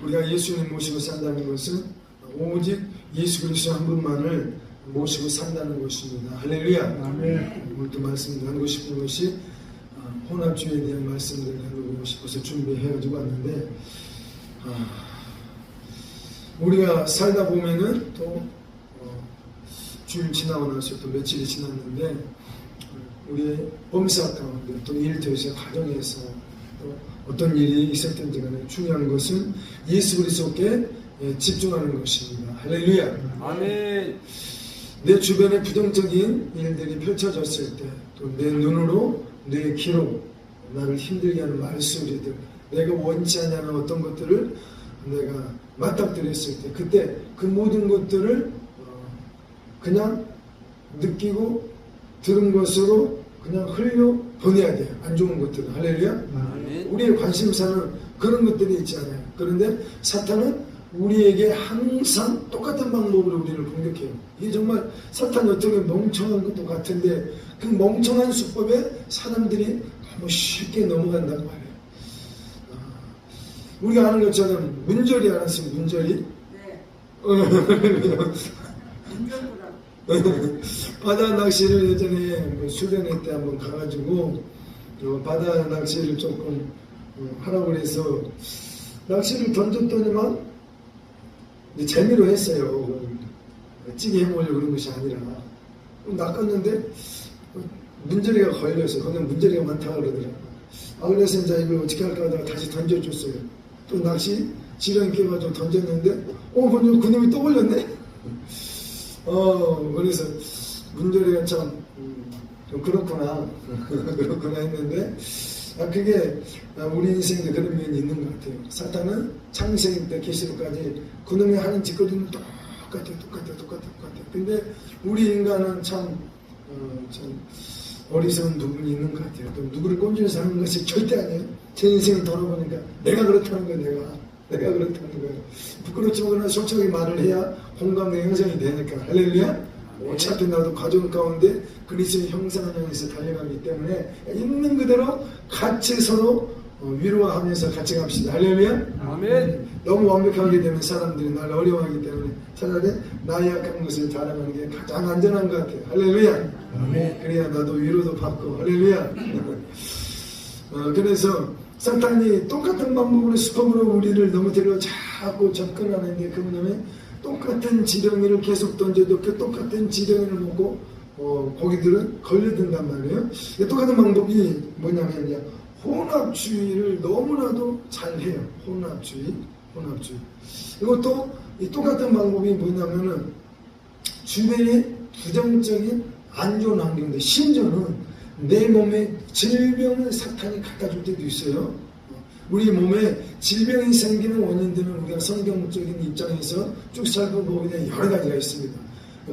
우리가 예수님 모시고 산다는 것은 오직 예수 그리스도 한 분만을 모시고 산다는 것입니다. 할렐루야. 아멘. 오늘 또 말씀 나누고 싶은 것이 혼합주의에 대한 말씀을 나누고 싶어서 준비해가지고 왔는데, 우리가 살다 보면은 또 주일 지나고 나서 또 며칠이 지났는데, 우리의 범사 가운데 또 일터에서 가정에서 또 어떤 일이 있었든지 간에 중요한 것은 예수 그리스도께 집중하는 것입니다. 할렐루야. 아멘. 내 주변에 부정적인 일들이 펼쳐졌을 때, 또 내 눈으로, 내 귀로 나를 힘들게 하는 말소리들, 내가 원치 않는 어떤 것들을 내가 맞닥뜨렸을 때, 그때 그 모든 것들을 그냥 느끼고 들은 것으로 그냥 흘려 보내야 돼요. 안 좋은 것들은. 할렐루야. 아멘. 우리의 관심사는 그런 것들이 있지 않아요. 그런데 사탄은 우리에게 항상 똑같은 방법으로 우리를 공격해요. 이게 정말 사탄이 어떻게 멍청한 것도 같은데, 그 멍청한 수법에 사람들이 너무 쉽게 넘어간다고 말해요. 우리가 아는 것처럼 문절이 알았어요. 문절이. 네. 바다 낚시를 예전에 수련회 때 한번 가가지고 바다 낚시를 조금 하라고 그래서 낚시를 던졌더니만 재미로 했어요. 찌개 해먹으려고 그런 것이 아니라 낚았는데 문제리가 걸려서, 거기는 문제리가 많다고 그러더라고요. 그래서 이제 이걸 어떻게 할까 하다가 다시 던져줬어요. 또 낚시 지렁이 끼워가지고 던졌는데 그놈이 또 걸렸네. 그래서 문제리가 참 좀 그렇구나 그렇구나 했는데, 그게 우리 인생에 그런 면이 있는 것 같아요. 사탄은 창세기 때 계시록까지 그놈이 하는 짓거리는 똑같아. 근데 우리 인간은 참 어리석은 부분이 있는 것 같아요. 또 누구를 꼰지를 사는 것이 절대 아니에요. 제 인생을 돌아보니까 내가 그렇다는 거예요. 내가 그렇다는 거예요. 부끄럽지 않거나 솔직하게 말을 해야 공감의 형성이 되니까. 할렐루야. 어차피 나도 가정 가운데 그리스도의 형상을 향해서 달려가기 때문에 있는 그대로 같이 서로 위로하면서 같이 갑시다. 할렐루야. 아멘. 너무 완벽하게 되면 사람들이 나를 어려워하기 때문에 차라리 나의 약한 것을 자랑하는 게 가장 안전한 것 같아요. 할렐루야. 아멘. 그래야 나도 위로도 받고. 할렐루야. 그래서 사탄이 똑같은 방법으로 수법으로 우리를 넘어뜨려 자꾸 접근하는데, 그 뭐냐면 똑같은 지렁이를 계속 던져도 그 똑같은 지렁이를 먹고 고기들은 걸려든단 말이에요. 똑같은 방법이 뭐냐면 혼합주의를 너무나도 잘해요. 혼합주의. 이것도 이 똑같은 방법이 뭐냐면은 주변에 부정적인 안 좋은 환경인데, 심지어는 내 몸에 질병을 사탄이 갖다 줄 때도 있어요. 우리 몸에 질병이 생기는 원인들은 우리가 성경적인 입장에서 쭉 살펴보면 여러 가지가 있습니다.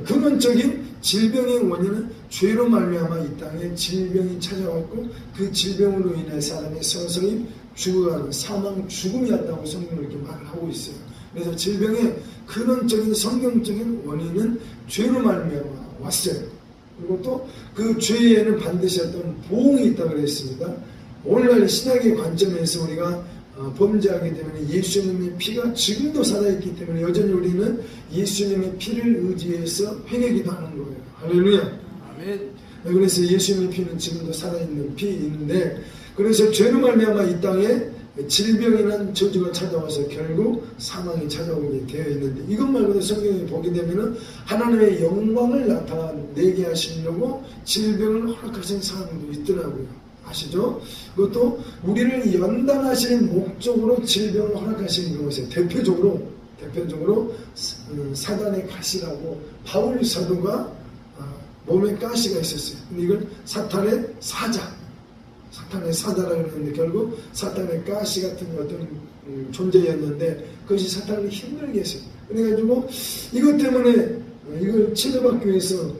근원적인 질병의 원인은 죄로 말미암아 이 땅에 질병이 찾아왔고, 그 질병으로 인해 사람이 서서히 죽어가는 사망, 죽음이었다고 성경은 이렇게 말을 하고 있어요. 그래서 질병의 근원적인 성경적인 원인은 죄로 말미암아 왔어요. 그리고 또 그 죄에는 반드시 어떤 보응이 있다고 그랬습니다. 오늘날 신학의 관점에서 우리가 범죄하기 때문에 예수님의 피가 지금도 살아있기 때문에 여전히 우리는 예수님의 피를 의지해서 회개기도 하는 거예요. 할렐루야. 아멘. 그래서 예수님의 피는 지금도 살아있는 피인데, 그래서 죄로 말미암아 이 땅에 질병이라는 저주가 찾아와서 결국 사망이 찾아오게 되어 있는데, 이것 말고도 성경에 보게 되면은 하나님의 영광을 나타내게 하시려고 질병을 허락하신 사람도 있더라고요. 아시죠? 그것도 우리를 연단하시는 목적으로 질병을 허락하시는 것이에요. 대표적으로 사단의 가시라고 바울 사도가 몸에 가시가 있었어요. 근데 이걸 사탄의 사자라고 했는데, 결국 사탄의 가시 같은 어떤 존재였는데, 그것이 사탄을 힘들게 했어요. 그래가지고 이것 때문에 이걸 치료받기 위해서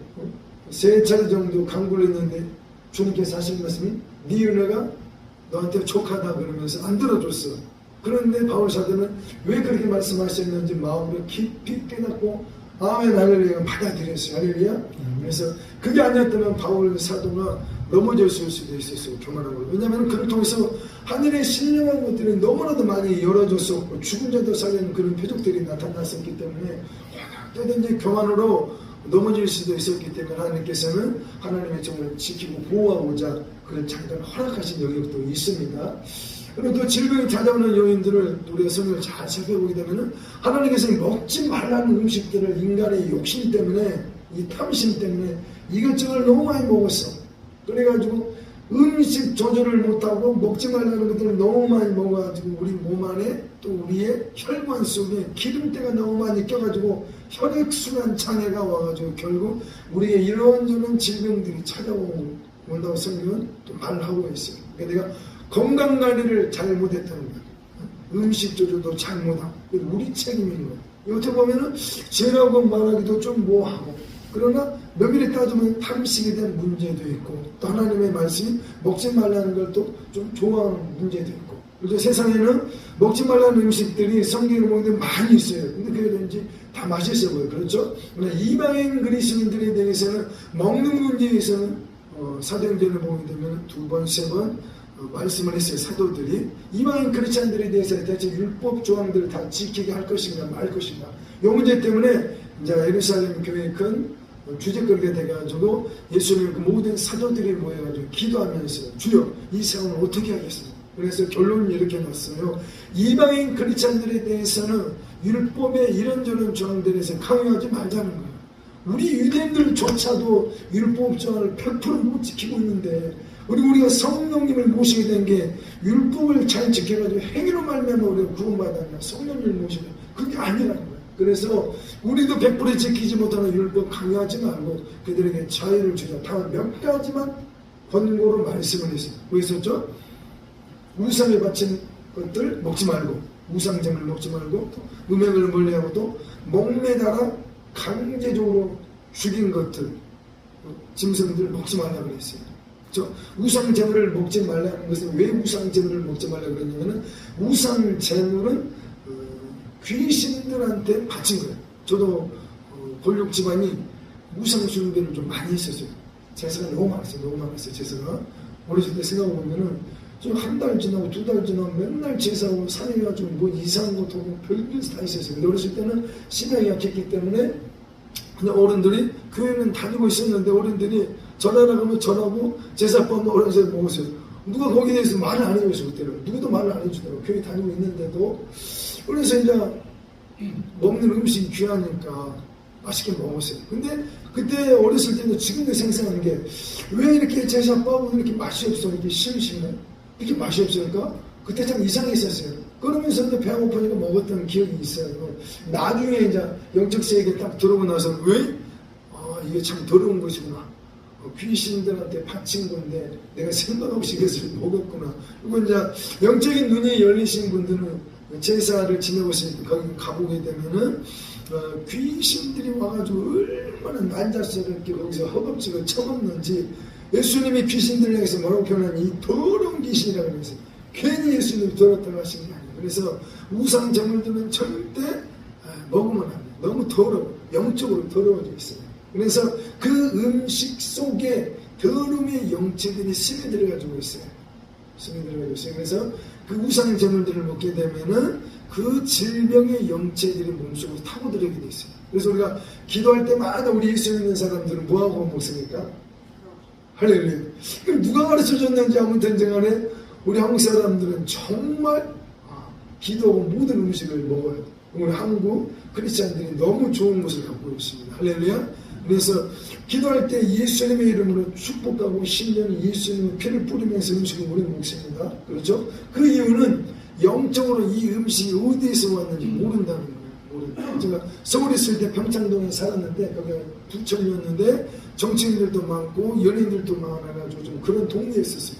3차례 정도 강구를 했는데, 주님께서 하신 말씀이 네 은혜가 너한테 족하다 그러면서 안 들어줬어. 그런데 바울 사도는 왜 그렇게 말씀하셨는지 마음으로 깊이 깨닫고 아멘 할렐루야 받아들였어요. 할렐루야. 그래서 그게 아니었다면 바울 사도가 넘어졌을 수도 있었어요. 교만한 걸로. 왜냐하면 그를 통해서 하늘의 신령한 것들이 너무나도 많이 열어졌었고 죽은 자도 살리는 그런 표적들이 나타났었기 때문에 때든지 교만으로 넘어질 수도 있었기 때문에 하나님께서는 하나님의 정을 지키고 보호하고자 그런 장단을 허락하신 영역도 있습니다. 그리고 또 질병이 찾아오는 요인들을 우리가 성경을 잘 살펴보게 되면 하나님께서 먹지 말라는 음식들을 인간의 욕심 때문에 이 탐심 때문에 이것저것 너무 많이 먹었어. 그래가지고 음식 조절을 못하고 먹지 말라는 것들을 너무 많이 먹어가지고 우리 몸 안에 또 우리의 혈관 속에 기름때가 너무 많이 껴가지고 혈액순환 장애가 와가지고 결국 우리의 이런저런 질병들이 찾아온다고 성경은 또 말을 하고 있어요. 그러니까 내가 건강관리를 잘못했다는 거예요. 음식 조절도 잘못하고 우리 책임인 거예요. 어떻게 보면은 죄라고 말하기도 좀 뭐하고 그러나 면밀히 따지면 탐식에 대한 문제도 있고 또 하나님의 말씀이 먹지 말라는 걸 또 좀 좋아하는 문제도 있고 그래서 세상에는 먹지 말라는 음식들이 성경에 보면 많이 있어요. 근데 그게 왠지 다 맛있어 보여요. 그렇죠? 그러나 이방인 그리스도인들에 대해서는 먹는 문제에서는 사도행전을 보게 되면 두 번, 세 번 말씀을 했어요. 사도들이 이방인 크리스찬들에 대해서 대체 율법 조항들을 다 지키게 할 것인가 말 것인가 이 문제 때문에 이제 예루살렘 교회에 큰 주제거리가 돼가지고 예수님 그 모든 사도들이 모여가지고 기도하면서 주여 이 상황을 어떻게 하겠습니까? 그래서 결론을 이렇게 놨어요. 이방인 크리스찬들에 대해서는 율법의 이런저런 조항들에서 강요하지 말자는 거예요. 우리 유대인들조차도 율법 조항을 100% 못 지키고 있는데 우리가 성령님을 모시게 된 게 율법을 잘 지켜가지고 행위로 말미암아 우리가 구원받았냐 성령님을 모시면 그게 아니라는 거예요. 그래서 우리도 100% 지키지 못하는 율법 강요하지 말고 그들에게 자유를 주자. 다 몇 가지만 권고로 말씀을 했어요. 뭐 있었죠? 우상에 바친 것들 먹지 말고 우상잼을 먹지 말고 또 음행을 멀리하고 또 목매달아 강제적으로 죽인 것들 짐승들 먹지 말라고 그랬어요. 우상제물을 먹지 말라는 것은 왜 우상제물을 먹지 말라고 그랬냐면 우상제물은 귀신들한테 바친 거예요. 저도 권력 집안이 우상 숭배를 좀 많이 했었어요. 제사가 너무 많았어요. 제사가 어렸을 때 생각해보면은 좀 한 달 지나고 두 달 지나고 맨날 제사하고 산에 가지고 뭐 이상한 것도 하고 별별 다 있었어요. 근데 어렸을 때는 신앙이 약했기 때문에 그냥 어른들이 교회는 다니고 있었는데 어른들이 전하라 그러면 전하고 제사밥 어른들 먹었어요. 누가 거기에 대해서 말을 안 해줬어요. 그때는 누구도 말을 안 해주더라고요. 교회 다니고 있는데도. 그래서 이제 먹는 음식이 귀하니까 맛있게 먹었어요. 근데 그때 어렸을 때는 지금도 생생한 게 왜 이렇게 제사밥은 이렇게 맛이 없어? 이렇게 심심해? 이렇게 맛이 없으니까 그때 참 이상했었어요. 그러면서도 배가 고프니까 먹었던 기억이 있어요. 나중에 이제 영적 세계에 딱 들어오고 나서 왜? 이게 참 더러운 것이구나. 귀신들한테 바친 건데 내가 생각 없이 그것을 먹었구나. 그리고 이제 영적인 눈이 열리신 분들은 제사를 지내고 있으니까 거기 가보게 되면은 귀신들이 와가지고 얼마나 난자스럽게 거기서 허겁지겁 쳐먹는지 예수님이 귀신들을 향해서 뭐라고 표현한 이 더러운 귀신이라고 그랬어요. 괜히 예수님이 더럽다고 하신 게 아니에요. 그래서 우상 제물들은 절대 먹으면 안 돼요. 너무 더러워. 영적으로 더러워져 있어요. 그래서 그 음식 속에 더러움의 영체들이 스며들어가지고 있어요. 그래서 그 우상 제물들을 먹게 되면은 그 질병의 영체들이 몸속으로 타고들게 돼 있어요. 그래서 우리가 기도할 때마다 우리 예수 믿는 사람들은 뭐하고 먹습니까? 할렐루야. 그럼 누가 가르쳐 줬는지 아무튼 간에 우리 한국 사람들은 정말 기도하고 모든 음식을 먹어요. 우리 한국 크리스찬들이 너무 좋은 것을 갖고 있습니다. 할렐루야. 그래서 기도할 때 예수님의 이름으로 축복하고 신령히 예수님의 피를 뿌리면서 음식을 우리 먹습니다. 그렇죠? 그 이유는 영적으로 이 음식이 어디에서 왔는지 모른다는 거예요. 제가 서울에 있을 때 평창동에 살았는데 거기가 부천이었는데 정치인들도 많고 연예인들도 많아가지고 좀 그런 동네에 있었어요.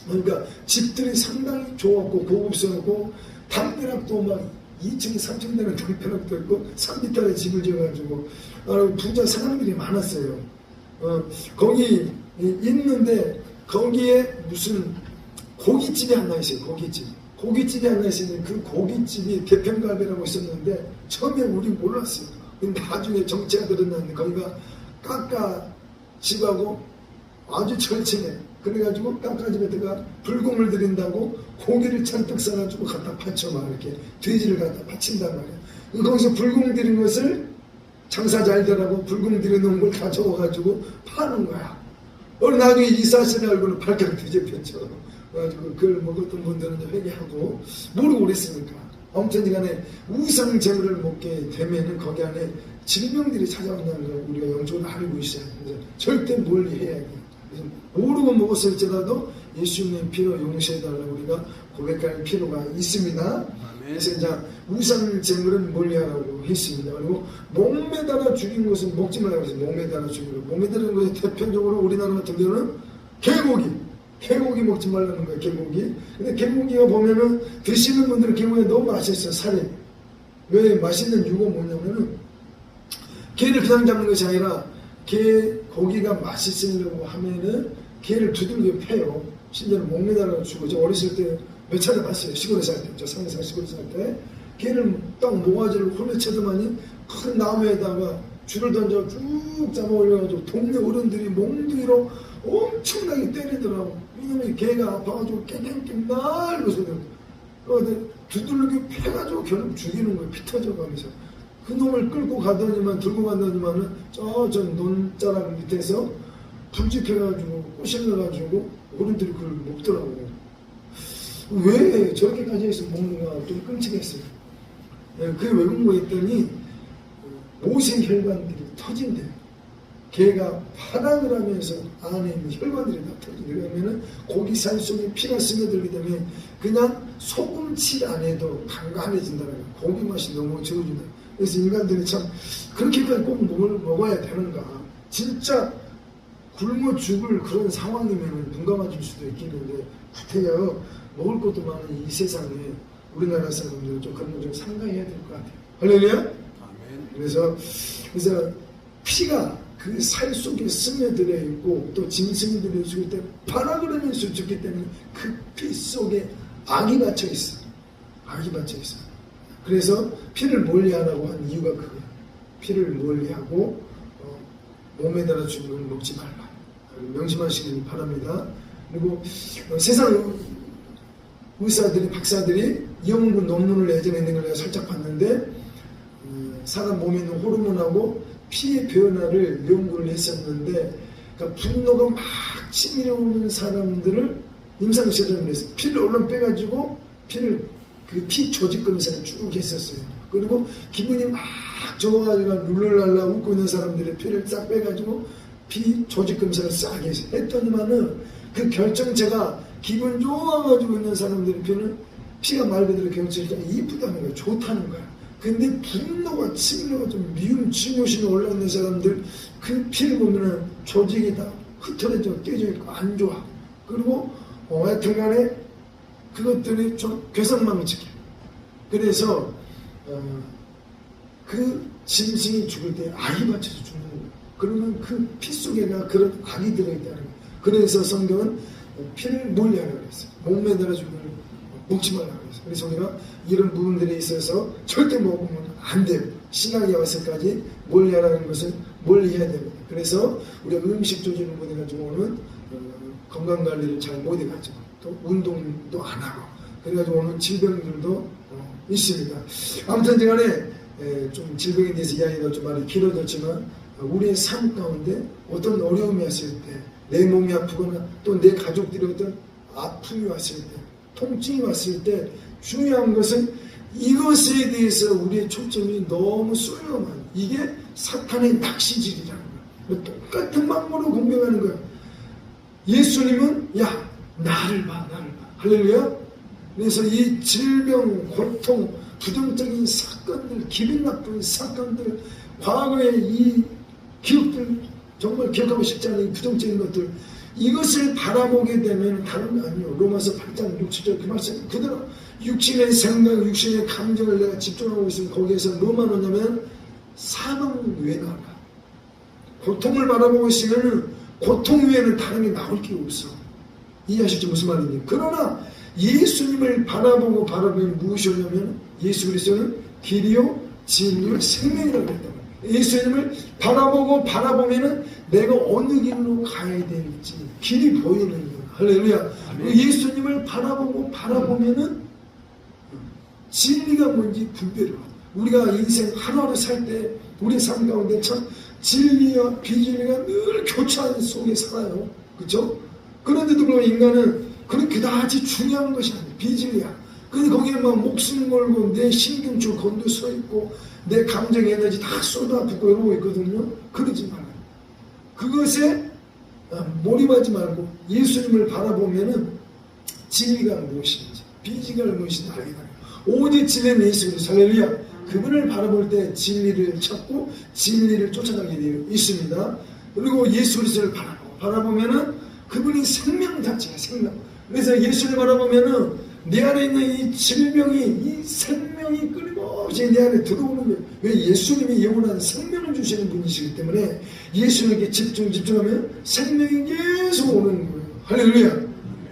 그러니까 집들이 상당히 좋았고 고급스럽고 담벼락도 막 2층, 3층 되는 담벼락도 있고 산 밑에 집을 지어가지고 부자 사람들이 많았어요. 거기 있는데 거기에 무슨 고깃집이 하나 있어요. 고깃집이 하나 있었는데 그 고깃집이 개평갈비라고 있었는데 처음에 우리 몰랐어요. 근데 나중에 정체가 드러났는데 거기가 깎아 집하고 아주 절친해. 그래가지고 땅까지 베드가 불금을 드린다고 고기를 잔뜩 싸가지고 갖다 바쳐 막 이렇게 돼지를 갖다 바친단 말이야. 거기서 불금 드린 것을 장사 잘 되라고 불금 들여놓은 걸 가져와가지고 파는 거야. 나중에 이 사실을 알고는 발칵 뒤집혔죠. 그래가지고 그걸 먹었던 분들은 회개하고 모르고 그랬으니까. 아무튼 간에 우상 제물을 먹게 되면은 거기 안에 질병들이 찾아온다는 걸 우리가 영적으로 알고 있어야 돼. 그래서 절대 멀리 해야 돼. 그래서 모르고 먹었을지라도 예수님의 피로 용서해달라고 우리가 고백할 필요가 있습니다. 그래서 이제 우상 제물은 멀리하라고 했습니다. 그리고 목매달아 죽인 것은 먹지 말라고 했어요. 목매달아 죽인 것. 목매달은 것은 대표적으로 우리나라 같은 경우는 개고기 먹지 말라는 거예요. 개고기. 근데 개고기가 보면은 드시는 분들은 개고기가 너무 맛있어요. 살이. 왜 맛있는 이유가 뭐냐면은 개를 그냥 잡는 것이 아니라 개 고기가 맛있으려고 하면은 개를 두들겨 패요. 심지어 목매달아 주고 저 어렸을 때 몇 차례 봤어요. 시골에 살 때. 저 상해산 시골에 살 때. 개를 딱 모가지를 홀려채더만이 큰 나무에다가 줄을 던져 쭉 잡아 올려가지고 동네 어른들이 몽둥이로 엄청나게 때리더라고. 왜냐면 개가 아파가지고 깽깽깽 날고서 두들겨 패가지고 결국 죽이는 거예요. 피 터져가면서. 그 놈을 끌고 가더니만 들고 가더니만은 저 논자락 밑에서 불집혀가지고 꼬실러가지고 어른들이 그걸 먹더라고. 왜 저렇게까지 해서 먹는가 좀 끔찍했어요. 그게 왜 궁금했더니 모세 혈관들이 터진대. 개가 파랑을 하면서 안에 있는 혈관들이 다 터진대. 그러면은 고기 살 속에 피가 스며들기 때문에 그냥 소금칠 안 해도 간간해진다는 거예요. 고기 맛이 너무 좋아진다. 그래서 인간들이 참 그렇게까지 꼭 먹어야 되는가. 진짜 굶어 죽을 그런 상황이면 눈 감아줄 수도 있겠는데 구태여 먹을 것도 많은 이 세상에 우리나라 사람들은 좀 그런 거 좀 상가해야 될 것 같아요. 할렐루야? 아멘. 그래서 피가 그 살 속에 스며들어 있고 또 짐승이 들어 죽을 때 파락을 하면서 죽기 때문에 그 피 속에 악이 받쳐 있어. 악이 받쳐 있어. 그래서 피를 멀리하라고 한 이유가 그거야. 피를 멀리하고 몸에다가 죽는 걸 먹지 말라. 명심하시길 바랍니다. 그리고 세상 의사들이 박사들이 연구 논문을 예전에 있는 걸 내가 살짝 봤는데 사람 몸에 있는 호르몬하고 피의 변화를 연구를 했었는데 그러니까 분노가 막 치밀어 오는 사람들을 임상실험을 했어요. 피를 얼른 빼가지고 그 피 조직 검사를 쭉 했었어요. 그리고 기분이 막 좋아가지고 룰랄랄라 웃고 있는 사람들의 피를 싹 빼가지고 피 조직 검사를 싹 했더니만은 그 결정체가 기분 좋아가지고 있는 사람들의 피가 말 그대로 결정체가 이쁘다는 거야. 좋다는 거야. 근데 분노가 치밀어가 좀 미움 증오심이 올라오는 사람들 그 피를 보면은 조직이 다 흐트러져 깨져 있고 안 좋아. 그리고 하여튼간에 그것들이 좀 괴상망측해. 그래서 그 짐승이 죽을 때 악이 받쳐서 죽는 거야. 그러면 그 피 속에가 그런 악이 들어있다는 거야. 그래서 성경은 피를 멀리하라고 했어요. 목매달아 죽는 걸 먹지 말라고 했어요. 그래서 우리가 이런 부분들에 있어서 절대 먹으면 안 돼요. 신학에 와서까지 멀리하라는 것은 멀리해야 됩니다. 그래서 우리가 음식 조절을 못 해가지고는 건강관리를 잘 못 해가지고 또 운동도 안 하고 그래가지고 오는 질병들도 있습니다. 아무튼 간에 좀 질병에 대해서 이야기가 좀 많이 길어졌지만 우리의 삶 가운데 어떤 어려움이 왔을 때 내 몸이 아프거나 또 내 가족들이 어떤 아픔이 왔을 때 통증이 왔을 때 중요한 것은 이것에 대해서 우리의 초점이 너무 쏠려만 이게 사탄의 낚시질이라는 거야. 똑같은 방법으로 공격하는 거야. 예수님은 야 나를 봐 할렐루야. 그래서 이 질병 고통 부정적인 사건들 기분 나쁜 사건들 과거의 이 기억들 정말 기억하고 싶지 않은 부정적인 것들 이것을 바라보게 되면 다른 거 아니에요. 로마서 8장 6, 7절 그 말씀 그대로 육신의 생각 육신의 감정을 내가 집중하고 있으면 거기에서 뭐만 오냐면 사망 외나가 고통을 바라보고 있으면 고통 외에는 다른 게 나올 게 없어. 이해하시죠? 무슨 말인지. 그러나 예수님을 바라보면 무엇이 오냐면 예수 그리스도는 길이요 진리요 생명이라고 했다. 예수님을 바라보면은 내가 어느 길로 가야 될지 길이 보이는 거예요. 할렐루야. 그 예수님을 바라보면은 진리가 뭔지 분별을 해요. 우리가 인생 하루하루 살 때 우리 삶 가운데 참 진리와 비진리가 늘 교차하는 속에 살아요. 그렇죠? 그런데도 불구하고 인간은 그다지 중요한 것이 아니에요. 비진리야. 근데 거기에 막 목숨 걸고 내 신경줄 곤두 서 있고 내 감정 에너지 다 쏟아붓고 이러고 있거든요. 그러지 말아요. 그것에 몰입하지 말고 예수님을 바라보면은 진리가 무엇인지 비지가 무엇인지 알게 돼요. 오직 진리는 예수 그리스도. 할렐루야. 그분을 바라볼 때 진리를 찾고 진리를 쫓아가게 되어 있습니다. 그리고 예수 그리스도를 바라보면은 그분이 생명 자체가 생명. 그래서 예수를 바라보면은 내 안에 있는 이 질병이 이 생명이 끊임없이 내 안에 들어오는 거예요. 왜? 예수님이 영원한 생명을 주시는 분이시기 때문에 예수님께 집중하면 생명이 계속 오는 거예요. 할렐루야.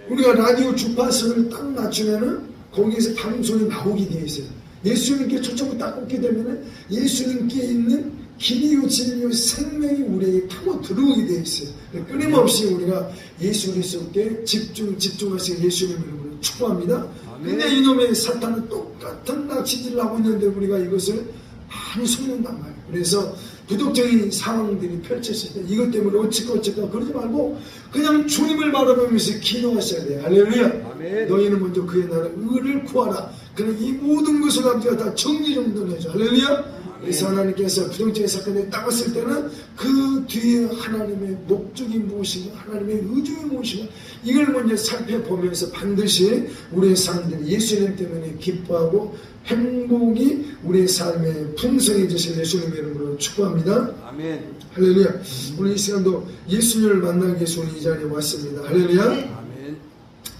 우리가 라디오 주파수를 딱 맞추면은 거기에서 방송이 나오게 되어 있어요. 예수님께 초점을 딱 꽂게 되면은 예수님께 있는 길이요 진리요 생명이 우리에게 타고 들어오게 되어 있어요. 끊임없이 우리가 예수 그리스도께 집중하시는 예수님 이름으로 축복합니다. 근데 이놈의 사탄은 똑같은 낚시질을 하고 있는데 우리가 이것을 많이 속는단 말이에요. 그래서 부독적인 상황들이 펼쳐질 때 이것 때문에 어찌까 그러지 말고 그냥 주님을 바라보면서 기도하셔야 돼요. 할렐루야. 아멘. 너희는 먼저 그의 나라 의를 구하라. 그럼 이 모든 것을 아버지가 다 정리 좀 내줘. 할렐루야. 그래서 하나님께서 부정적인 사건에 딱 왔을 때는 그 뒤에 하나님의 목적이 무엇인가, 하나님의 의중이 무엇인가, 이걸 먼저 살펴보면서 반드시 우리의 삶들이 예수님 때문에 기뻐하고 행복이 우리의 삶에 풍성해지신 예수님의 이름으로 축복합니다. 아멘. 할렐루야. 오늘 이 시간도 예수님을 만나기 위해서 오늘 이 자리에 왔습니다. 할렐루야. 아멘.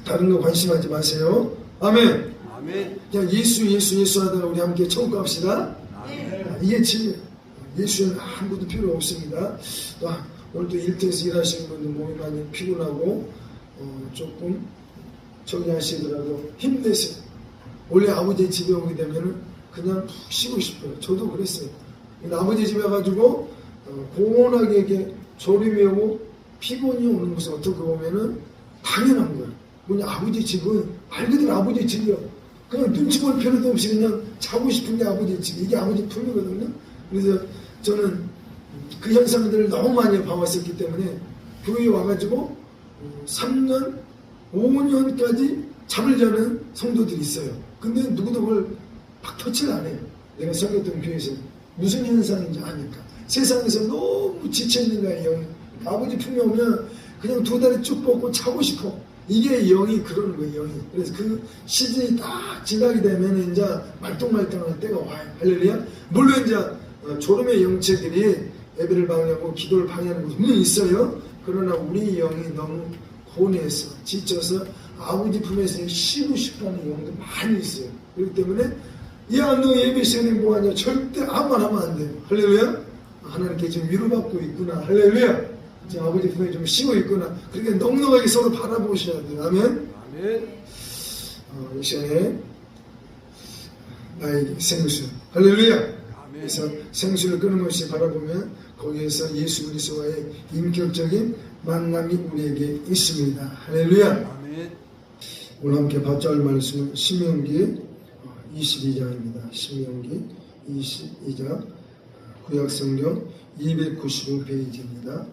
다른 거 관심하지 마세요. 아멘. 아멘. 그냥 예수 하다가 우리 함께 천국 갑시다. 이게 진리예요. 예수는 아무것도 필요 없습니다. 오늘도 일터에서 일하시는 분들 몸이 많이 피곤하고 조금 저기 하시더라도 힘내세요. 원래 아버지 집에 오게 되면은 그냥 푹 쉬고 싶어요. 저도 그랬어요. 아버지 집에 가가지고 고온하게 이렇게 졸음이 오고 피곤이 오는 것을 어떻게 보면은 당연한 거예요. 뭐냐, 아버지 집은 말 그대로 아버지 집이요. 그냥 눈치 볼 필요도 없이 그냥 자고 싶은 게 아버지 집. 이게 아버지 품이거든요. 그래서 저는 그 현상들을 너무 많이 봐왔었기 때문에 교회에 와가지고 3년, 5년까지 잠을 자는 성도들이 있어요. 근데 누구도 그걸 막 터치를 안 해요. 내가 섬겼던 교회에서 무슨 현상인지 아니까. 세상에서 너무 지쳐있는 거예요. 영이. 아버지 품이 오면 그냥 두 다리 쭉 뻗고 자고 싶어. 이게 영이 그러는 거예요. 영이. 그래서 그 시즌이 딱 지나게 되면 이제 말똥말똥할 때가 와요. 할렐루야. 물론 이제 졸음의 영체들이 예배를 방해하고 기도를 방해하는 것도 분명히 있어요. 그러나 우리 영이 너무 고뇌해서 지쳐서 아버지 품에서 쉬고 싶어하는 영도 많이 있어요. 그렇기 때문에 야, 너 예배 시간에 뭐하냐, 절대 아무 말 하면 안 돼요. 할렐루야. 하나님께 지금 위로받고 있구나. 할렐루야. 지금 아버지 품에 좀 쉬고 있구나. 그러니까 넉넉하게 서로 바라보셔야 돼요. 아멘. 아멘. 이 시간에 나에게 생수. 할렐루야. 그래서 생수를 끊임없이 바라보면 거기에서 예수 그리스도와의 인격적인 만남이 우리에게 있습니다. 할렐루야. 아멘. 오늘 함께 받자할 말씀은 신명기 22장입니다. 신명기 22장 구약성경 295페이지입니다.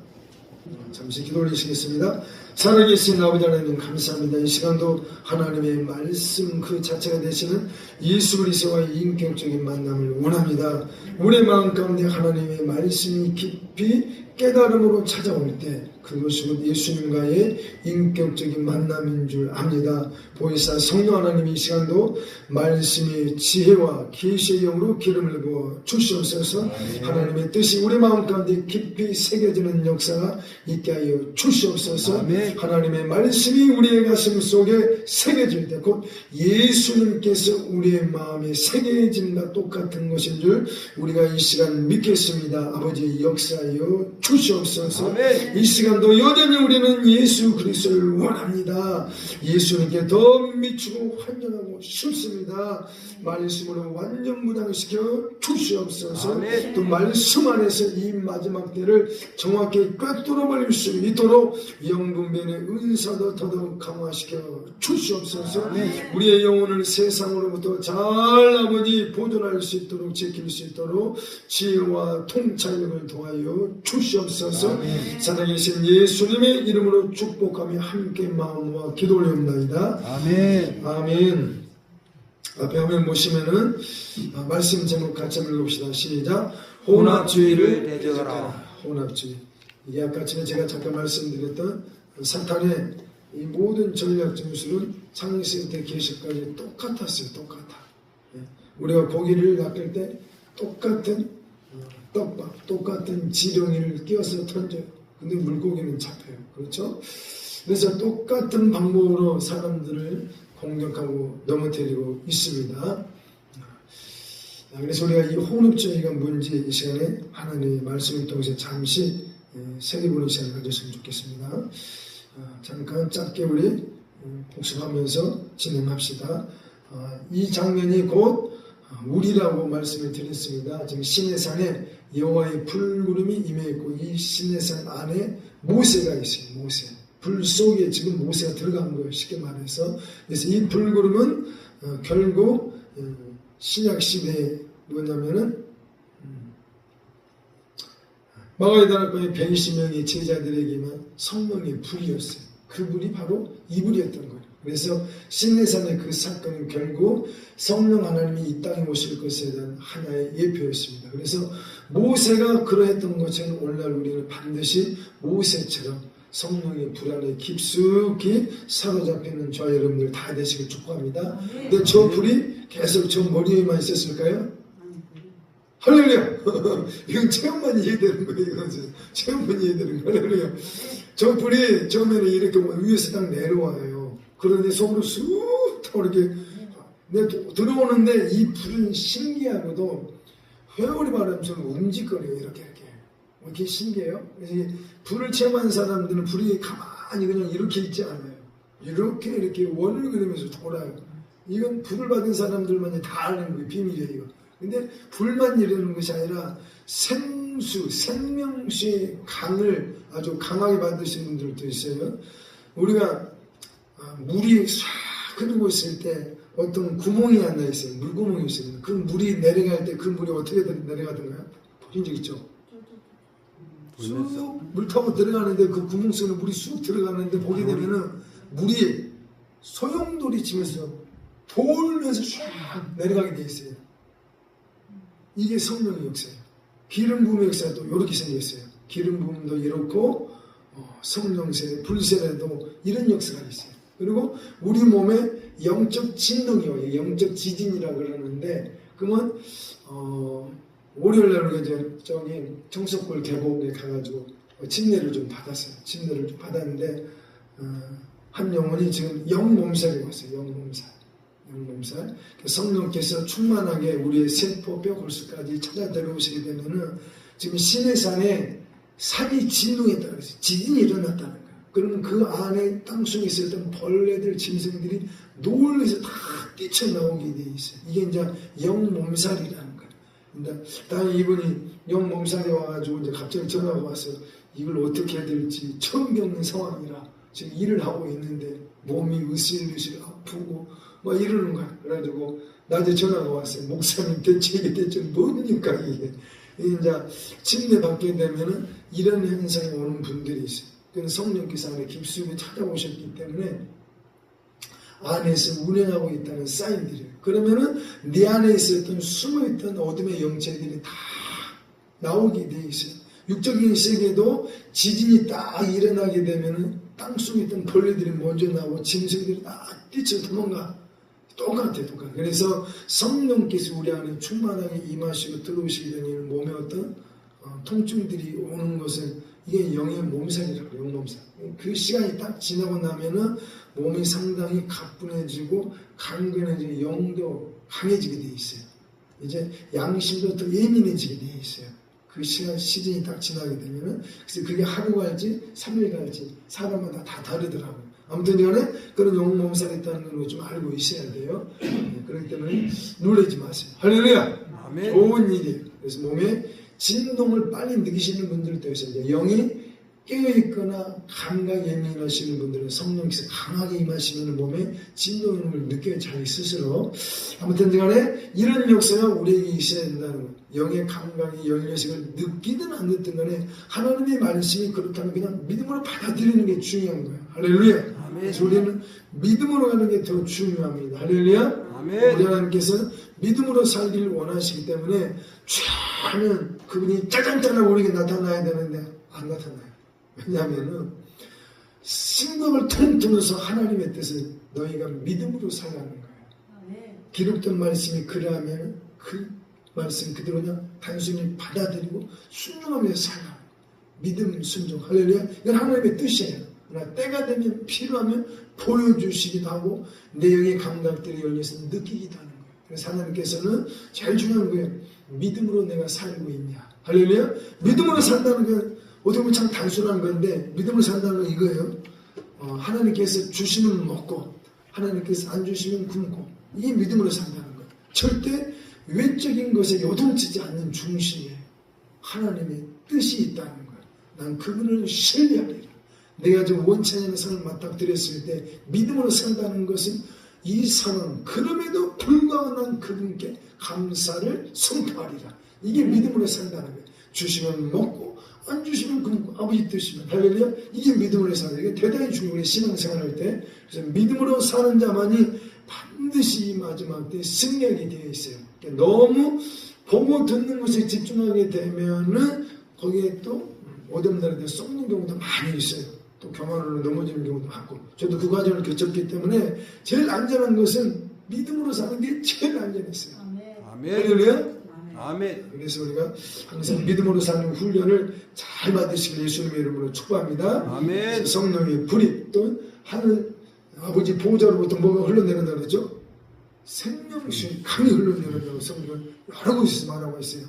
잠시 기도 올리시겠습니다. 살아계신 아버지 하나님 감사합니다. 이 시간도 하나님의 말씀 그 자체가 되시는 예수 그리스도와의 인격적인 만남을 원합니다. 우리의 마음 가운데 하나님의 말씀이 깊이 깨달음으로 찾아올 때 그것이 곧 예수님과의 인격적인 만남인 줄 압니다. 보혜사 성령 하나님 이 시간도 말씀의 지혜와 계시의 영으로 기름을 부어 주시옵소서. 하나님의 뜻이 우리 마음 가운데 깊이 새겨지는 역사가 있게 하여 주시옵소서. 아멘. 하나님의 말씀이 우리의 가슴 속에 새겨질 때 곧 예수님께서 우리의 마음에 새겨짐과 똑같은 것인 줄 우리가 이 시간 믿겠습니다. 아버지 역사하여 주시옵소서. 아멘. 이 시간 시간도 여전히 우리는 예수 그리스도를 원합니다. 예수님께 더 미치고 환영하고 싶습니다. 말씀으로 완전 무장시켜 주시옵소서. 아멘. 또 말씀 안에서 이 마지막 때를 정확히 꿰뚫어 버릴 수 있도록 영분별의 은사도 더더욱 강화시켜 주시옵소서. 우리의 영혼을 세상으로부터 잘 아버지 보존할 수 있도록 지킬 수 있도록 지혜와 통찰력을 도하여 주시옵소서. 살아계신 예수님의 이름으로 축복하며 함께 마음과 기도 올려옵나이다. 아멘. 아멘. 앞에 화면 보시면은 말씀 제목 같이 한번 읽어봅시다. 시작. 혼합주의를 대적하라. 혼합주의. 이게 아까 전에 제가 잠깐 말씀드렸던 사탄의 이 모든 전략 전술은 창세기 때 계시까지 똑같았어요. 똑같아. 우리가 고기를 낚을 때 똑같은 떡밥, 똑같은 지렁이를 끼워서 던져요. 근데 물고기는 잡혀요. 그렇죠? 그래서 똑같은 방법으로 사람들을 공격하고 넘어뜨리고 있습니다. 그래서 우리가 이 혼합주의가 뭔지 이 시간에 하나님의 말씀을 통해서 잠시 새겨보는 시간을 가졌으면 좋겠습니다. 잠깐 짧게 우리 복습하면서 진행합시다. 이 장면이 곧 우리라고 말씀을 드렸습니다. 지금 시내산에 여호와의 불구름이 임해 있고 이 시내산 안에 모세가 있어요. 모세. 불 속에 지금 모세가 들어간 거예요. 쉽게 말해서. 그래서 이 불구름은 결국 신약 시대에 뭐냐면은 마가다락방의 120명의 제자들에게만 성령의 불이었어요. 그 불이 바로 이 불이었던 거예요. 그래서 시내산의 그 사건은 결국 성령 하나님이 이 땅에 오실 것에 대한 하나의 예표였습니다. 그래서 모세가 그러했던 것처럼 오늘날 우리는 반드시 모세처럼 성령의 불 안에 깊숙이 사로잡히는 저와 여러분들 다 되시길 축복합니다. 근데 저 불이 계속 저 머리에만 있었을까요? 할렐루야! 이건 체험만 이해되는 거예요. 이건 체험만 이해되는 거예요. 할렐루야! 저 불이 처음에는 이렇게 위에서 딱 내려와요. 그런데 속으로 쑥 이렇게 들어오는데 이 불은 신기하고도 회오리 바람처럼 움직거려요. 이렇게. 이렇게 신기해요. 그래서 불을 체험한 사람들은 불이 가만히 그냥 이렇게 있지 않아요. 이렇게 원을 그리면서 돌아요. 이건 불을 받은 사람들만이 다 아는 거예요. 비밀이에요. 이거. 근데 불만 이러는 것이 아니라 생명수의 강을 아주 강하게 받으신 분들도 있어요. 우리가 물이 싹 흐르고 있을 때 어떤 구멍이 하나 있어요. 물구멍이 있어요. 그 물이 내려갈 때 그 물이 어떻게 내려가던가요? 보신 적 있죠? 쑥 물 타고 들어가는데 그 구멍 속에 물이 쑥 들어가는데 보게 되면은 물이 소용돌이 치면서 돌면서 쫙 내려가게 돼 있어요. 이게 성령의 역사예요. 기름 부음의 역사도 이렇게 생겼어요. 기름 부음도 이렇고 성령세, 불세례도 이런 역사가 있어요. 그리고 우리 몸에 영적 진동이 와요. 영적 지진이라고 그러는데 그러면 월요일날 우리가 저기 청석골 계곡에 가가지고 침례를 좀 받았어요. 침례를 좀 받았는데 한 영혼이 지금 영몸살이 왔어요. 영몸살. 성령께서 충만하게 우리의 세포, 뼈, 골수까지 찾아 들어오시게 되면은 지금 시내산에 산이 진동했다 그랬어요. 지진이 일어났다는 거예요. 그러면 그 안에 땅속에 있었던 벌레들, 짐승들이 놀라서 다 뛰쳐나오게 돼 있어요. 이게 이제 영몸살이라는 거예요. 근데 딱 이분이 영몸살이 와가지고 이제 갑자기 전화가 와서 이걸 어떻게 해야 될지 처음 겪는 상황이라 지금 일을 하고 있는데 몸이 으슬으슬 아프고 막 이러는 거야. 그래가지고 낮에 전화가 왔어요. 목사님 대체 이게 대체 뭡니까 이게. 이제 침례 받게 되면은 이런 현상이 오는 분들이 있어요. 그건 성령께서 안에 깊숙이 찾아오셨기 때문에 안에서 운행하고 있다는 사인들이에요. 그러면은 네 안에 있었던 숨어있던 어둠의 영체들이 다 나오게 돼 있어요. 육적인 세계도 지진이 딱 일어나게 되면은 땅속에 있던 벌레들이 먼저 나오고 짐승들이 다 뛰쳐 도망가. 똑같아요. 그래서 성령께서 우리 안에 충만하게 임하시고 들어오시게 되면 몸에 어떤 통증들이 오는 것은 이게 영의 몸살이라고 해요. 영몸살. 그 시간이 딱 지나고 나면은 몸이 상당히 가뿐해지고 강건해지고 영도 강해지게 돼 있어요. 이제 양심도 더 예민해지게 돼 있어요. 그 시즌이 딱 지나게 되면은, 그래서 그게 하루 갈지, 3일 갈지, 사람마다 다 다르더라고요. 아무튼 간에 그런 용몸살이 있다는 걸 좀 알고 있어야 돼요. 그렇기 때문에 놀라지 마세요. 할렐루야! 아멘. 좋은 일이에요. 그래서 몸에 진동을 빨리 느끼시는 분들도 있어요. 영이 깨어있거나 감각 예민하시는 분들은 성령께서 강하게 임하시면 몸에 진동을 느껴요. 자기 스스로. 아무튼 간에 이런 역사가 우리에게 있어야 된다는 거예요. 영의 감각이 열려식을 느끼든 안 느끼든 간에 하나님의 말씀이 그렇다면 그냥 믿음으로 받아들이는 게 중요한 거예요. 할렐루야. 아멘. 그래서 우리는 믿음으로 가는 게 더 중요합니다. 할렐루야. 아멘. 우리 하나님께서 믿음으로 살기를 원하시기 때문에 하면 그분이 짜장짜장 우리에게 나타나야 되는데 안 나타나요. 왜냐하면은 생각을 통틀어서 하나님의 뜻을 너희가 믿음으로 살라는 거예요. 기록된 말씀이 그러하면 그 말씀 그대로 그냥 단순히 받아들이고 순종하며 살라. 믿음 순종. 할렐루야. 이건 하나님의 뜻이에요. 그러나 때가 되면 필요하면 보여주시기도 하고 내 영의 감각들이 열려서 느끼기도 하는 거예요. 그래서 하나님께서는 제일 중요한 거예요. 믿음으로 내가 살고 있냐. 할렐루야. 믿음으로 산다는 건 어떻게 보면 참 단순한 건데 믿음으로 산다는 건 이거예요. 하나님께서 주시면 먹고 하나님께서 안 주시면 굶고 이게 믿음으로 산다는 거예요. 절대 외적인 것에 요동치지 않는 중심에 하나님의 뜻이 있다는 거예요. 난 그분을 신뢰하리라. 내가 좀 원천연의 삶을 맞닥뜨렸을 때 믿음으로 산다는 것은 이 상황 그럼에도 불구하고 난 그분께 감사를 선포하리라. 이게 믿음으로 산다는 거예요. 주시면 먹고 안 주시면 굶고 아버지 뜻이면 할렐루야. 이게 믿음으로 사는 이게 대단히 중요해요. 신앙생활할 때. 그래서 믿음으로 사는 자만이 반드시 이 마지막 때 승리하게 되어 있어요. 그러니까 너무 보고 듣는 것에 집중하게 되면은 거기에 또 어둠날에 썩는 경우도 많이 있어요. 또 교만으로 넘어지는 경우도 많고 저도 그 과정을 겪었기 때문에 제일 안전한 것은 믿음으로 사는 게 제일 안전했어요. 아멘. 할렐루야. 아멘. 그래서 우리가 항상 믿음으로 사는 훈련을 잘 받으시길 예수님의 이름으로 축복합니다. 아멘. 성령의 불이 또 하늘 아버지 보호자로부터 뭐가 흘러내린다 그랬죠? 생명수의 강이 흘러내린다고 성경은 여러 곳에서 말하고 있어요.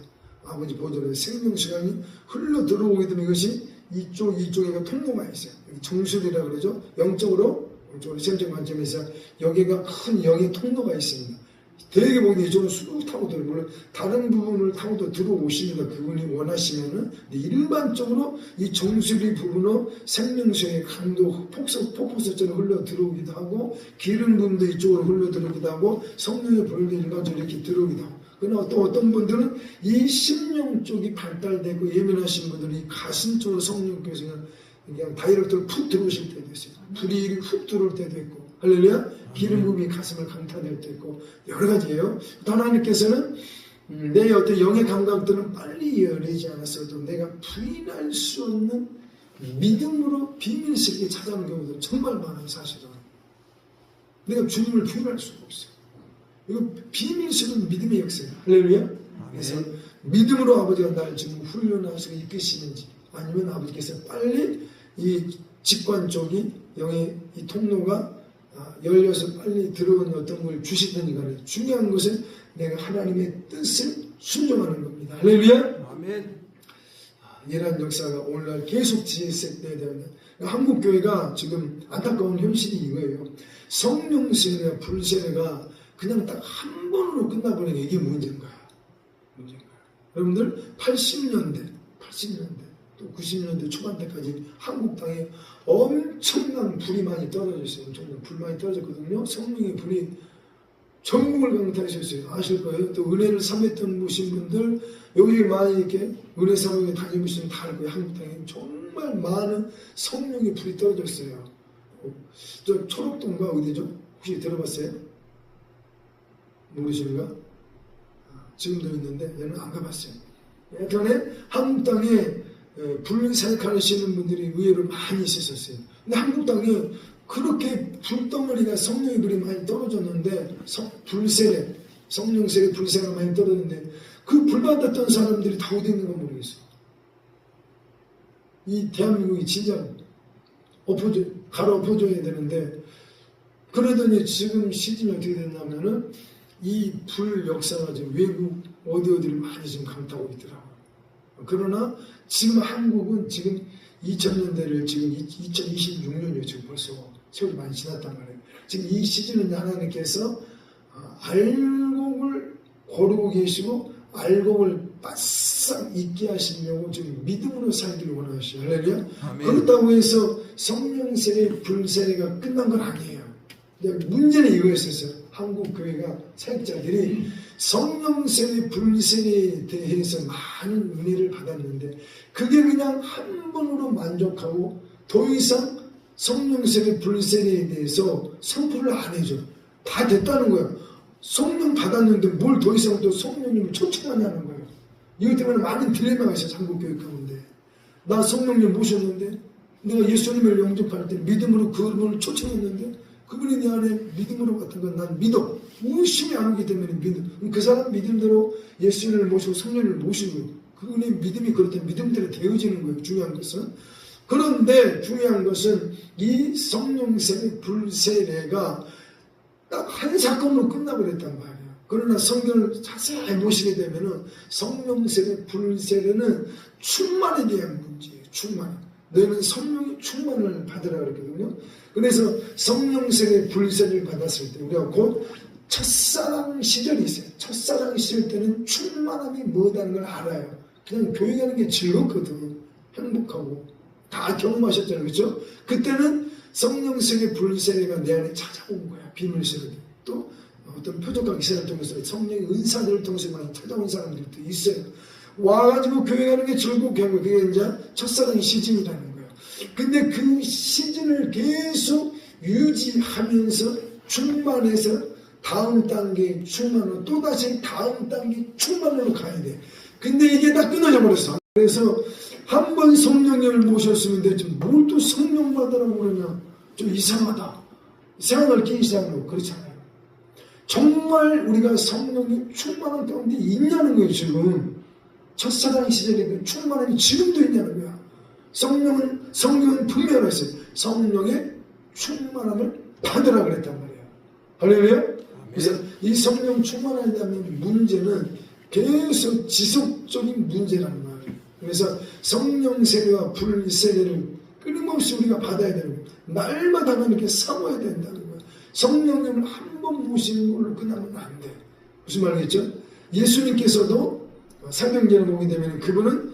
아버지 보호자로 생명수의 강이 흘러 들어오게 되면 이것이 이쪽에 통로가 있어요. 정술이라고 그러죠. 영적으로 시험적 관점에서 여기가 큰 영의 통로가 있습니다. 되게 보기 이쪽으로 쑥 타고 들어요. 물론 다른 부분을 타고도 들어오십니다. 그분이 원하시면은. 근데 일반적으로 이 정수리 부분으로 생명수의 강도 폭포수처럼 흘러 들어오기도 하고 기름 부분도 이쪽으로 흘러 들어오기도 하고 성령의 불도 일반적으로 이렇게 들어오기도 하고. 그러나 또 어떤 분들은 이 심령 쪽이 발달되고 예민하신 분들은 이 가슴 쪽으로 성령께서 그냥 다이렉트로 푹 들어오실 때도 있어요. 불이 훅 들어올 때도 있고. 할렐루야. 기름 부음이 가슴을 강타될 때 있고 여러 가지예요. 또 하나님께서는 내 어떤 영의 감각들은 빨리 열리지 않았어도 내가 부인할 수 없는 믿음으로 비밀스럽게 찾아오는 경우도 정말 많아요. 사실은 내가 주님을 부인할 수가 없어요. 이거 비밀스러운 믿음의 역사예요. 할렐루야. 그래서 믿음으로 아버지가 날 지금 훈련하시고 이끄시는지 아니면 아버지께서 빨리 이 직관 쪽이 영의 이 통로가 열려서 빨리 들어오는 어떤 걸 주시든지 간에 중요한 것은 내가 하나님의 뜻을 순종하는 겁니다. 할렐루야. 아멘. 이러한 역사가 오늘날 계속 지속돼야 됩니다. 한국 교회가 지금 안타까운 현실이 이거예요. 성령 세례와 불세례가 그냥 딱 한 번으로 끝나버리는 게 이게 문제인 거야. 여러분들 80년대 또 90년대 초반대까지 한국 땅에 엄청난 불이 많이 떨어졌어요. 엄청난 불 많이 떨어졌거든요. 성령의 불이 전국을 강타하셨어요. 아실 거예요. 또 은혜를 삼했던 보신 분들 여기 많이 이렇게 은혜 사역에 다니시면 다 알 거예요. 한국 땅에 정말 많은 성령의 불이 떨어졌어요. 저 초록동가 어디죠? 혹시 들어봤어요? 모르시는가? 지금도 있는데 얘는 안 가봤어요. 예전에 한국 땅에 불사역하시는 분들이 의외로 많이 있었어요. 근데 한국 땅에 그렇게 불덩어리가 성령의 불이 많이 떨어졌는데 성령 세례 불세가 많이 떨어졌는데 그 불받았던 사람들이 다 어디 있는가 모르겠어. 이 대한민국이 진짜 갈아엎어줘야 되는데 그러더니 지금 시즌이 어떻게 됐냐면은 이 불 역사가 지금 외국 어디를 많이 지금 강타하고 있더라고요. 그러나 지금 한국은 지금 2000년대를 지금 2026년이에요. 지금 벌써 세월이 많이 지났단 말이에요. 지금 이 시즌은 하나님께서 알곡을 고르고 계시고 알곡을 바싹 잊게 하시려고 지금 믿음으로 살기를 원하시죠. 할렐루야. 아멘. 그렇다고 해서 성령 세례 불세례가 끝난 건 아니에요. 문제는 이거였었어요. 한국 교회가 사역자들이 성령 세례 불세례에 대해서 많은 은혜를 받았는데 그게 그냥 한 번으로 만족하고 더 이상 성령 세례 불세례에 대해서 선포를 안 해줘. 다 됐다는 거야. 성령 받았는데 뭘 더 이상 또 성령님을 초청하냐는 거예요. 이것 때문에 많은 딜레마가 있어요. 한국 교회 가운데. 나 성령님 모셨는데 내가 예수님을 영접할 때 믿음으로 그분을 초청했는데 그분이 내 안에 믿음으로 같은 건 난 믿어. 의심이 안 오기 때문에 믿어. 그 사람 믿음대로 예수님을 모시고 성령을 모시고 그분의 믿음이 그렇다면 믿음대로 되어지는 거예요. 중요한 것은. 그런데 중요한 것은 이 성령 세례 불세례가 딱 한 사건으로 끝나버렸단 말이에요. 그러나 성경을 자세히 보시게 되면은 성령 세례 불세례는 충만에 대한 문제예요. 충만. 너희는 성령의 충만을 받으라 그랬거든요. 그래서 성령 세례 불세례를 받았을 때 우리가 곧 첫사랑 시절이 있어요. 첫사랑 시절 때는 충만함이 뭐다는 걸 알아요. 그냥 교회 가는 게 즐겁거든. 행복하고 다 경험하셨잖아요. 그렇죠? 그때는 성령 세례 불세례가 내 안에 찾아온 거야. 비밀스럽게. 또 어떤 표적과 기사를 통해서 성령의 은사들을 통해서 많이 찾아온 사람들도 있어요. 와가지고 교회 가는 게 즐겁게 하고 그게 이제 첫사랑 시즌이라는 거예요. 근데 그 시즌을 계속 유지하면서 충만해서 다음 단계 충만으로 또다시 다음 단계 충만으로 가야 돼. 근데 이게 다 끊어져 버렸어. 그래서 한 번 성령님을 모셨으면 되지 뭘 또 성령 받으라고 그러냐. 좀 이상하다. 생각을 끼기 시작하고 그렇잖아요. 정말 우리가 성령이 충만한 가운데 있냐는 거예요. 지금 첫사랑 시절에 그 충만함이 지금도 있냐는 거야. 성령은 분명히 했어요. 성령의 충만함을 받으라 그랬단 말이에요. 할렐루야. 그래서 이 성령 충만하다는 문제는 계속 지속적인 문제라는 거예요. 그래서 성령 세례와 불세례를 끊임없이 우리가 받아야 되는 거예요. 날마다 하나님께 사모해야 된다는 거예요. 성령님을 한 번 모시는 걸로 끝나면 안 돼. 무슨 말이겠죠? 예수님께서도 사도행전을 보게 되면 그분은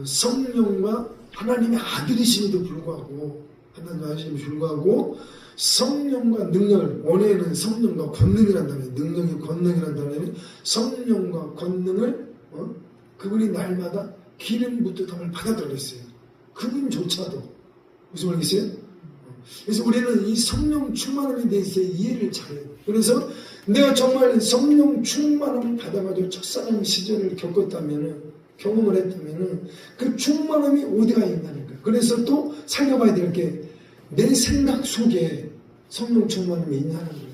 성령과 하나님의 아들이심에도 불구하고 하나님의 아들이심에도 불구하고 성령과 능력을 원래는 성령과 권능이란 단어예요. 능력이 권능이란 단어는 성령과 권능을 그분이 날마다 기름 붓듯함을 받아들여 있어요. 그분조차도 무슨 말이겠어요? 그래서 우리는 이 성령 충만함에 대해서 이해를 잘해요. 그래서 내가 정말 성령 충만함을 받아가지고 첫사랑 시절을 경험을 했다면은 그 충만함이 어디가 있나니까. 그래서 또 살펴봐야 될 게 내 생각 속에 성령 충만함이 있냐는 거예요.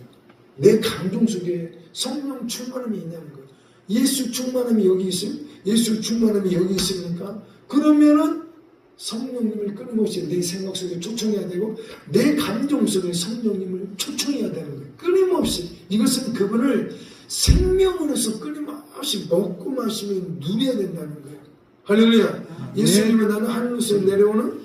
내 감정 속에 성령 충만함이 있냐는 거예요. 예수 충만함이 여기 있으면 예수 충만함이 여기 있으니까 그러면은 성령님을 끊임없이 내 생각 속에 초청해야 되고 내 감정 속에 성령님을 초청해야 되는 거예요. 끊임없이. 이것은 그분을 생명으로서 끊임없이 먹고 마시면 누려야 된다는 거예요. 할렐루야. 예수님은 나는 하늘로서 내려오는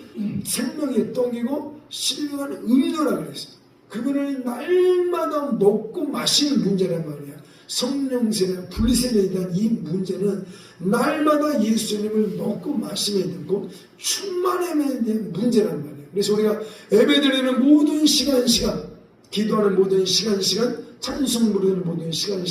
생명의 떡이고 신령한 음료라 그랬어요. 그분을 날마다 먹고 마시는 문제란 말이야. 성령세례, 분리세례에 대한 이 문제는 날마다 예수님을 먹고 마시면 되고 충만함에 대한 문제란 말이에요. 그래서 우리가 예배드리는 모든 시간 기도하는 모든 시간 찬송 부르는 모든 시간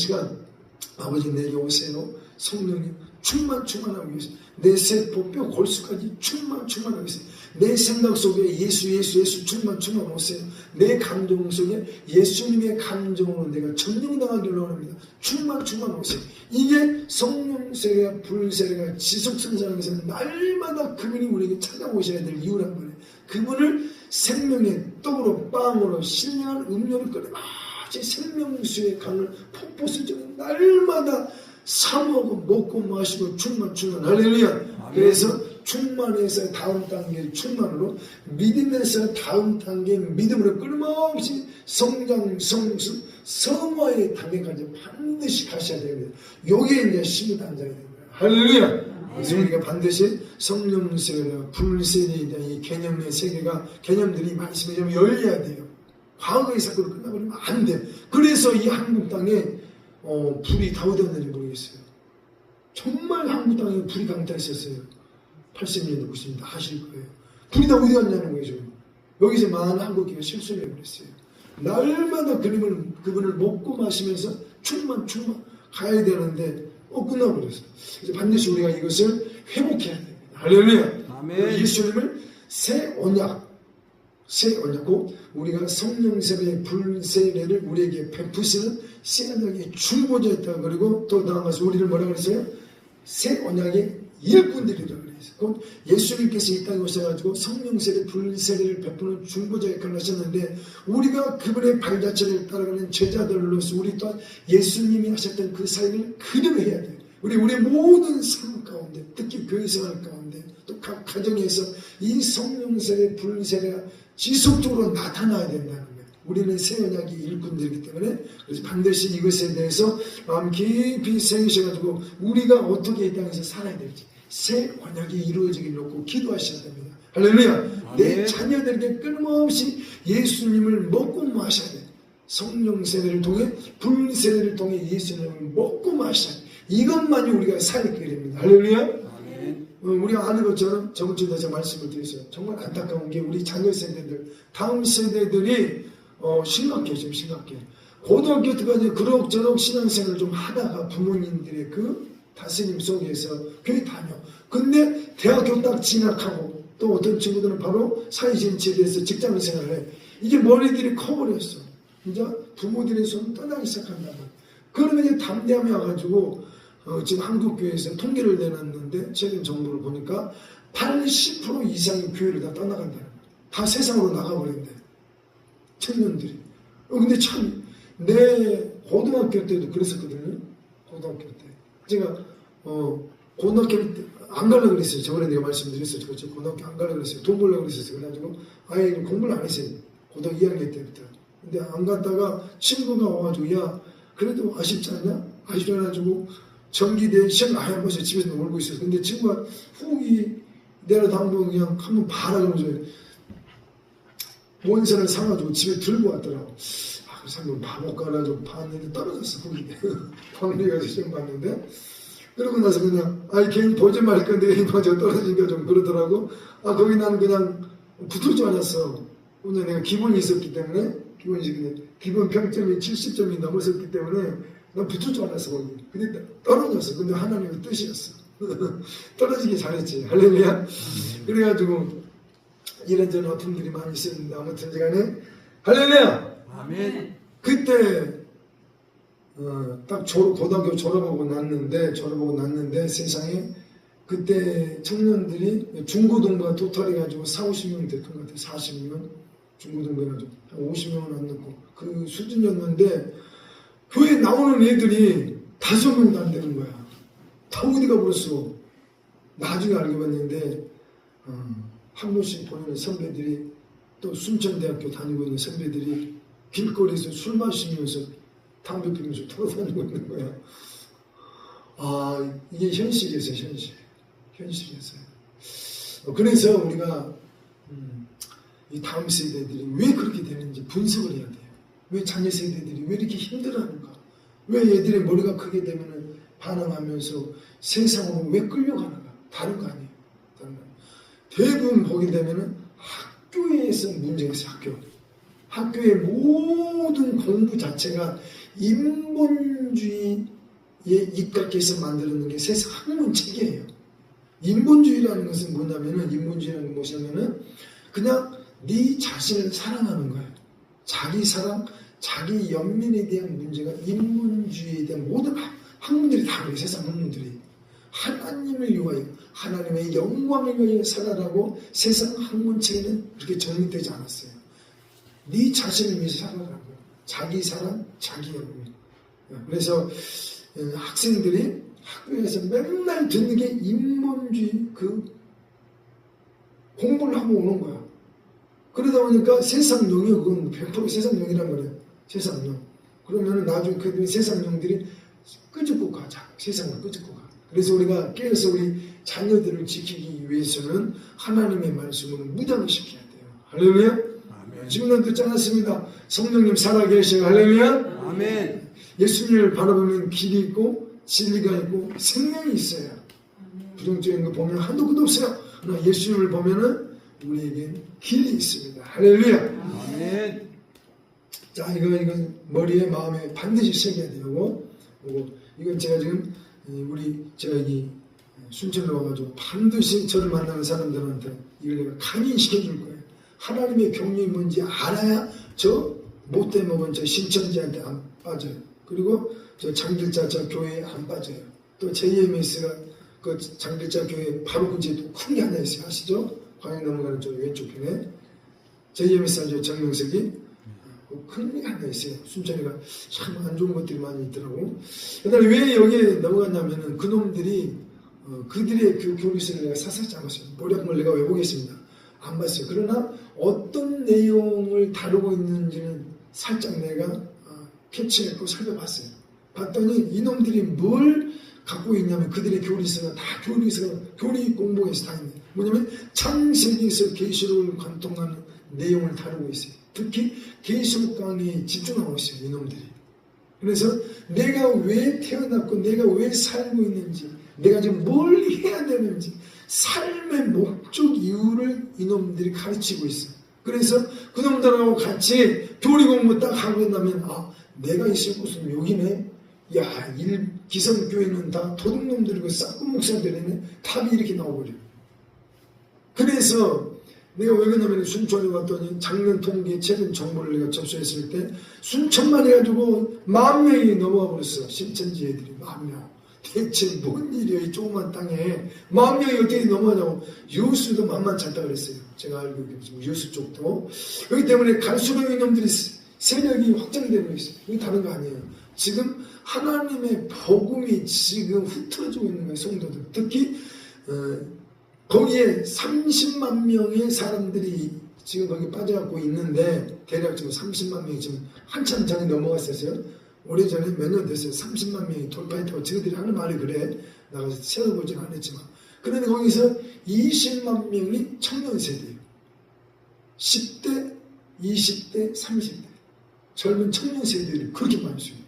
아버지 내게 오세요. 성령님 충만하고 계세요. 내 세포 뼈 골수까지 충만하고 계세요. 내 생각 속에 예수 충만 오세요. 내 감정 속에 예수님의 감정으로 내가 점령당하기를 원합니다. 충만 오세요. 이게 성령 세례와 불세례가 지속성장해서 날마다 그분이 우리에게 찾아오셔야 될 이유란 말이에요. 그분을 생명의 떡으로 빵으로 신령한 음료를 끊임없이 생명수의 강을 폭포수처럼 날마다 사모하고 먹고 마시고 충만 할렐루야. 그래서 충만해서 다음 단계 충만으로 믿음에서 다음 단계 믿음으로 끊임없이 성장 성수 성화의 단계까지 반드시 가셔야 됩니다. 요게 이제 12단장이 됩니다. 할렐루야. 그래서 우리가 반드시 성령 세계나 불세례에 대한 이 개념의 세계가 개념들이 말씀에 좀 열려야 돼요. 과거의 사건으로 끝나버리면 안 돼. 그래서 이 한국 땅에 불이 다 어디 갔는지 모르겠어요. 정말 한국 땅에 불이 강타했었어요. 80년대 90년대 아실 거예요. 불이 다 어디 갔냐는 거예요. 지금. 여기서 많은 한국교회가 실수를 해버렸어요. 날마다 그분을 먹고 마시면서 충만 가야 되는데 끝나버렸어요. 그래서 반드시 우리가 이것을 회복해야 됩니다. 할렐루야. 아멘. 예수님을 새 언약고 우리가 성령 세례의 불세례를 우리에게 베푸시는 새 언약의 중보자였다. 그리고 또 나아가서 우리를 뭐라 그랬어요? 새 언약의 일꾼들이라고 그랬어요. 곧 예수님께서 이 땅에 오셔가지고 성령 세례 불세례를 베푸는 중보자 역할을 하셨는데 우리가 그분의 발자취를 따라가는 제자들로서 우리 또한 예수님이 하셨던 그 사역을 그대로 해야 돼요. 우리의 모든 삶 가운데, 특히 교회 생활 가운데, 또 각 가정에서 이 성령 세례 불세례가 지속적으로 나타나야 된다는 거예요. 우리는 새 언약의 일꾼들이기 때문에 그래서 반드시 이것에 대해서 마음 깊이 새기셔가지고 우리가 어떻게 이 땅에서 살아야 될지 새 언약이 이루어지길 놓고 기도하셔야 됩니다. 할렐루야. 내 자녀들에게 끊임없이 예수님을 먹고 마셔야 돼. 성령 세례를 통해 불세례를 통해 예수님을 먹고 마셔야 돼. 이것만이 우리가 살게 됩니다. 할렐루야. 우리가 아는 것처럼 저번 주에 제가 말씀을 드렸어요. 정말 안타까운 게 우리 자녀 세대들, 다음 세대들이 심각해. 고등학교 때까지 그럭저럭 신앙생활을 좀 하다가 부모님들의 그 다스림 속에서 교회 다녀. 근데 대학교 딱 진학하고 또 어떤 친구들은 바로 사회진취에 대해서 직장 생활을 해. 이게 머리들이 커버렸어. 이제 부모들의 손 떠나기 시작한단 말이야. 그러면 이제 담대함이 와가지고 지금 한국교회에서 통계를 내놨는데 최근 정보를 보니까 80% 이상의 교회를 다 떠나간다는 거야. 다 세상으로 나가버린대. 청년들이. 근데 참 내 고등학교 때도 그랬었거든요. 고등학교 때. 제가 고등학교 때 안 가려고 그랬어요. 저번에 내가 말씀드렸어요. 저 고등학교 안 가려고 그랬어요. 돈 벌려고 그랬었어요. 그래가지고 아예 공부를 안 했어요. 고등학교 2학년 때부터. 근데 안 갔다가 친구가 와가지고 야 그래도 아쉽지 않냐? 아쉽지 않아가지고 전기대 시험 아예 안 봐서 집에서 놀고 있었어요. 근데 친구가 후기 내려다 한번 그냥 한번 봐라 그러면서 원서를 사가지고 집에 들고 왔더라고. 그래서 한번 봐볼까 가지고 봤는데 떨어졌어. 후기. 방리가서 시험 봤는데 그러고 나서 그냥 괜히 보지 말 건데 괜히 먼저 떨어지니까 좀 그러더라고. 거기 나는 그냥 붙을 줄 알았어. 오늘 내가 기본이 있었기 때문에 기본 평점이 70점이 넘었었기 때문에 난 붙을 줄 알았어. 거기. 근데 떨어졌어. 근데 하나님의 뜻이었어. 떨어지기 잘했지. 할렐루야. 그래가지고 이런저런 아픔들이 많이 있었는데 아무튼 간에 할렐루야. 아멘. 그때 딱 고등학교 졸업하고 났는데 세상에 그때 청년들이 중고등부가 토탈해가지고 40-50명 됐던 것 같아요. 40명 중고등부 해가지고 한 50명은 안 넘고 그 수준이었는데 교회 나오는 애들이 5명도 안 되는 거야. 다 어디 가버렸어. 나중에 알게 봤는데 한 번씩 보이는 선배들이 또 순천대학교 다니고 있는 선배들이 길거리에서 술 마시면서 담배 피우면서 돌아다니고 있는 거야. 이게 현실이었어요. 현실이었어요. 그래서 우리가 이 다음 세대들이 왜 그렇게 되는지 분석을 해야 돼요. 왜 자녀 세대들이 왜 이렇게 힘들어하는가? 왜 애들의 머리가 크게 되면 반항하면서 세상으로 왜 끌려가는가? 다른 거 아니에요. 대부분 보게 되면은 학교에서 문제가 있어요. 학교의 모든 공부 자체가 인본주의에 입각해서 만들어놓은 게 세상 학문체계예요. 인본주의라는 것은 뭐냐면은 그냥 네 자신을 사랑하는 거예요. 자기 사랑, 자기 연민에 대한 문제가 인본주의에 대한 모든 학문들이 다 그래요. 세상 학문들이. 하나님을 위하여, 하나님의 영광을 위하여 살아라고 세상 학문체계는 그렇게 정립되지 않았어요. 네 자신을 위해서 살아라고요. 자기 사랑, 자기 연민. 그래서 학생들이 학교에서 맨날 듣는 게 인본주의 공부를 하고 오는 거야. 그러다 보니까 세상용이 그건 100% 세상용이란 말이에요. 세상용. 그러면 나중에 그 세상용들이 끄집고 가. 세상을 끄집고 가. 그래서 우리가 깨어서 우리 자녀들을 지키기 위해서는 하나님의 말씀을 무장시켜야 돼요. 할렐루야. 아멘. 지금은 듣지 않았습니다. 성령님 살아계시고 할렐루야. 아멘. 예수님을 바라보면 길이 있고 진리가 있고 생명이 있어요. 부정적인 거 보면 한도 끝도 없어요. 그러나 예수님을 보면은 우리에게 길이 있습니다. 할렐루야. 아멘. 자, 이건 머리에 마음에 반드시 새겨야 되고, 이건 제가 지금 제가 이 순천에 와가지고 반드시 저를 만나는 사람들한테 이걸 내가 강의시켜줄 거예요. 하나님의 경륜이 뭔지 알아야 저 못돼 먹은 저 신천지한테 안 빠져요. 그리고 저 장길자 저 교회에 안 빠져요. 또 JMS가 그 장길자 교회 바로 근처에 또 큰 게 하나 있어요. 아시죠? 광양 넘어가는 저 왼쪽 편에 JMS 한 저 정명석이 큰 게 하나 있어요. 순천이가 참 안 좋은 것들이 많이 있더라고. 그다음에 왜 여기에 넘어갔냐면은 그놈들이 그들의 그 교리서를 내가 사사지 않았어요. 모략을 내가 외보겠습니다. 안 봤어요. 그러나 어떤 내용을 다루고 있는지는 살짝 내가 캐치했고 살펴봤어요. 봤더니 이놈들이 뭘 갖고 있냐면 그들의 교리서가 다 교리 공부에서 다 있네. 뭐냐면 창세기에서 계시록을 관통하는 내용을 다루고 있어요. 특히 계시록 강의에 집중하고 있어요. 이놈들이. 그래서 내가 왜 태어났고 내가 왜 살고 있는지 내가 지금 뭘 해야 되는지 삶의 목적 이유를 이놈들이 가르치고 있어요. 그래서 그놈들하고 같이 교리 공부 딱 하고 있다면 내가 있을 곳은 여기네. 야, 기성교회는 다 도둑놈들이고 싹군 목사들이네. 답이 이렇게 나오거든요. 그래서 내가 왜 그러냐면 순천에 갔더니 작년 통계 최근 정보를 내가 접수했을 때 순천만 해가지고 10,000명이 넘어가 버렸어. 신천지 애들이 10,000명. 대체 뭔 일이야 이 조그만 땅에 10,000명이 어떻게 넘어가냐고. 여수도 만만치 않다 그랬어요. 제가 알고 있는 여수 쪽도. 그렇기 때문에 갈수록 이놈들이 세력이 확장되고 있어요. 이게 다른 거 아니에요. 지금 하나님의 복음이 지금 흩어지고 있는 거예요. 성도들. 특히 거기에 30만 명의 사람들이 지금 거기 빠져갖고 있는데 대략적으로 30만 명이 지금 한참 전에 넘어갔었어요. 오래전에 몇 년 됐어요. 30만 명이 돌파했다고 저희들이 하는 말이 그래. 나가서 세워보지는 않았지만. 그런데 거기서 20만 명이 청년 세대예요. 10대, 20대, 30대. 젊은 청년 세대들이 그렇게 많이 있어요.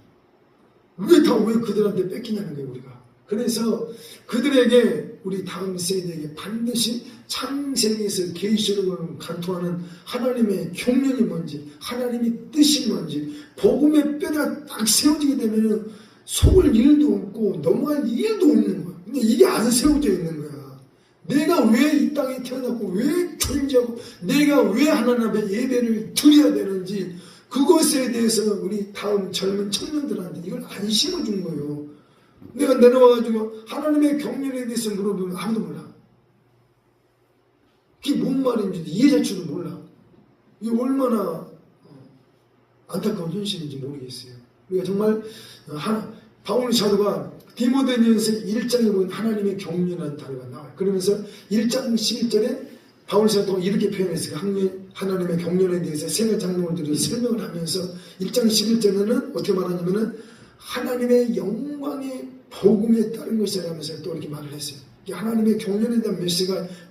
왜 그들한테 뺏기냐는 거예요, 우리가. 그래서 그들에게 우리 다음 세대에게 반드시 창세기에서 계시록을 관통하는 하나님의 경륜이 뭔지 하나님의 뜻이 뭔지 복음의 뼈가 딱 세워지게 되면 속을 일도 없고 넘어갈 일도 없는 거야. 근데 이게 안 세워져 있는 거야. 내가 왜 이 땅에 태어났고 왜 존재하고 내가 왜 하나님 앞에 예배를 드려야 되는지 그것에 대해서 우리 다음 젊은 청년들한테 이걸 안 심어준 거예요. 내가 내려와가지고 하나님의 경륜에 대해서 물어보면 아무도 몰라. 그게 뭔 말인지 이해 자체도 몰라. 이게 얼마나 안타까운 현실인지 모르겠어요. 우리가 정말 바울 사도가 디모데전서 1장에 보면 하나님의 경륜이라는 단어가 나와요. 그러면서 1장 11절에 바울 사도가 이렇게 표현했어요. 하나님의 경륜에 대해서 세 가지 장면들을 설명을 하면서 1장 11절에는 어떻게 말하냐면은 하나님의 영광의 복음에 따른 것이라면서 또 이렇게 말을 했어요. 하나님의 경륜에 대한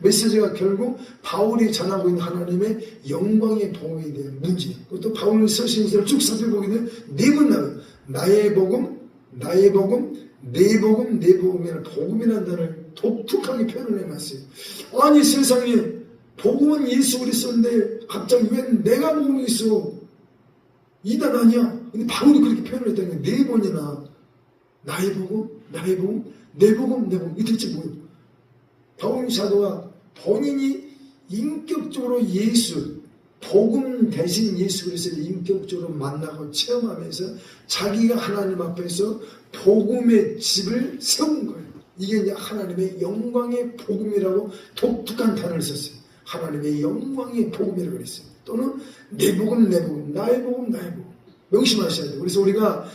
메시지가 결국 바울이 전하고 있는 하나님의 영광의 복음에 대한 문제. 그것도 바울의 서신서를 쭉 살펴보게 되면 네 번 나와요. 나의 복음, 나의 복음, 내 복음, 내 복음이라는 복음이라는 단어를 독특하게 표현을 해놨어요. 아니 세상에 복음은 예수 그리스도인데 갑자기 왜 내가 복음이 있어? 이단 아니야? 근데 바울이 그렇게 표현을 했다는 게 네 번이나 나의 복음, 나의 복음, 내 복음, 내 복음. 이 대체 뭐예요? 바울 사도가 본인이 인격적으로 복음 대신 예수 그리스도를 인격적으로 만나고 체험하면서 자기가 하나님 앞에서 복음의 집을 세운 거예요. 이게 이제 하나님의 영광의 복음이라고 독특한 단어를 썼어요. 하나님의 영광의 복음이라고 그랬어요. 또는 내 복음, 내 복음, 나의 복음, 나의 복음. 명심하셔야 돼요. 그래서 우리가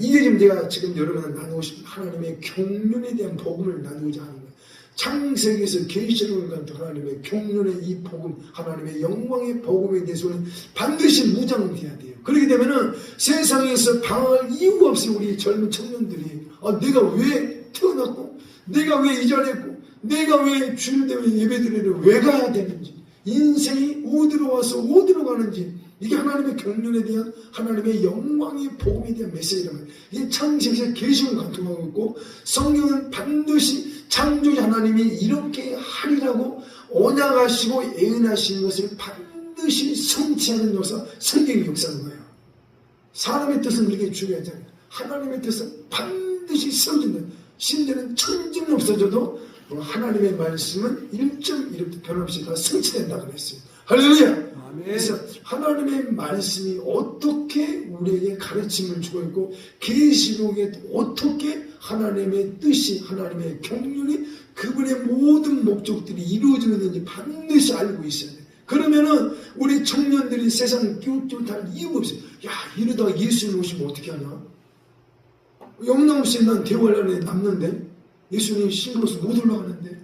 이게 지금 여러분을 나누고 싶은 하나님의 경륜에 대한 복음을 나누고자 하는 거예요. 창세기에서 계시록을 갖다 하나님의 경륜의 이 복음, 하나님의 영광의 복음에 대해서 우리는 반드시 무장돼야 돼요. 그렇게 되면은 세상에서 방황할 이유가 없어요. 우리 젊은 청년들이 내가 왜 태어났고 내가 왜 이 자리에 있고, 내가 왜 주일 되면 예배드리러 왜 가야 되는지, 인생이 어디로 와서 어디로 가는지, 이게 하나님의 경륜에 대한 하나님의 영광의 복음에 대한 메시지란 말이에요. 이게 창세기에서 계시를 관통하고 있고, 성경은 반드시 창조자 하나님이 이렇게 하리라고 언약하시고 예언하시는 것을 반드시 성취하는 역사, 성경의 역사인 거예요. 사람의 뜻은 그렇게 중요하잖아요. 하나님의 뜻은 반드시 세워진다. 심지어는 천지는 없어져도 하나님의 말씀은 1.1도 변함없이 다 성취된다 그랬어요. 할렐루야! 그래서 하나님의 말씀이 어떻게 우리에게 가르침을 주고 있고, 계시록에 어떻게 하나님의 뜻이, 하나님의 경륜이, 그분의 모든 목적들이 이루어지고 있는지 반드시 알고 있어야 돼요. 그러면은 우리 청년들이 세상 띄웃띄웃할 이유가 없어요. 야, 이러다가 예수님 오시면 어떻게 하냐? 영락없이 난 대활 안에 남는데, 예수님 신으로서 못 올라가는데,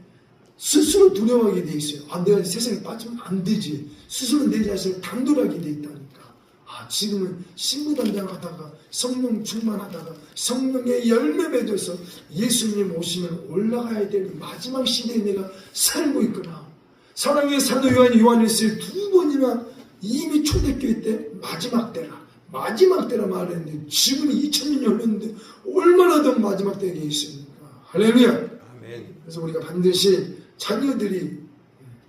스스로 두려워하게 돼 있어요. 아, 내가 세상에 빠지면 안 되지. 스스로 내 자신을 단돌하게 돼 있다니까. 아, 지금은 신부단장하다가 성령 충만하다가 성령의 열매 맺어서 예수님 오시면 올라가야 될 마지막 시대에 내가 살고 있구나. 사랑의 사도 요한이 요한일서에 2번이나 이미 초대교회 때 마지막 때라 말했는데, 지금이 2000년이 흘렀는데 얼마나 더 마지막 때에 있습니까? 할렐루야. 아멘. 그래서 우리가 반드시 자녀들이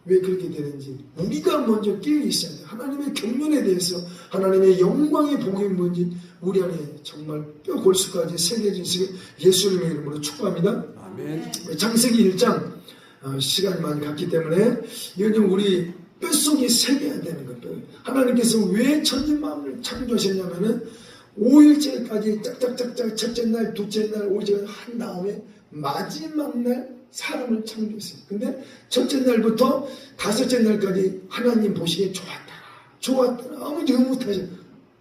왜 그렇게 되는지 우리가 먼저 깨어 있어야 돼. 하나님의 경륜에 대해서, 하나님의 영광의 복이 뭔지 우리 안에 정말 뼈골수까지 새겨지시길 예수님의 이름으로 축복합니다. 아멘. 창세기 1장 시간이 많이 갔기 때문에 이건 좀 우리 뼛속에 새겨야 되는 거예요. 하나님께서 왜 천지만물을 창조하셨냐면은 5일째까지 짝짝짝짝 첫째 날, 둘째 날, 5일째 한 다음에 마지막 날 사람을 창조했어요. 근데 첫째 날부터 다섯째 날까지 하나님 보시기에 좋았다. 아무도 흐뭇하죠.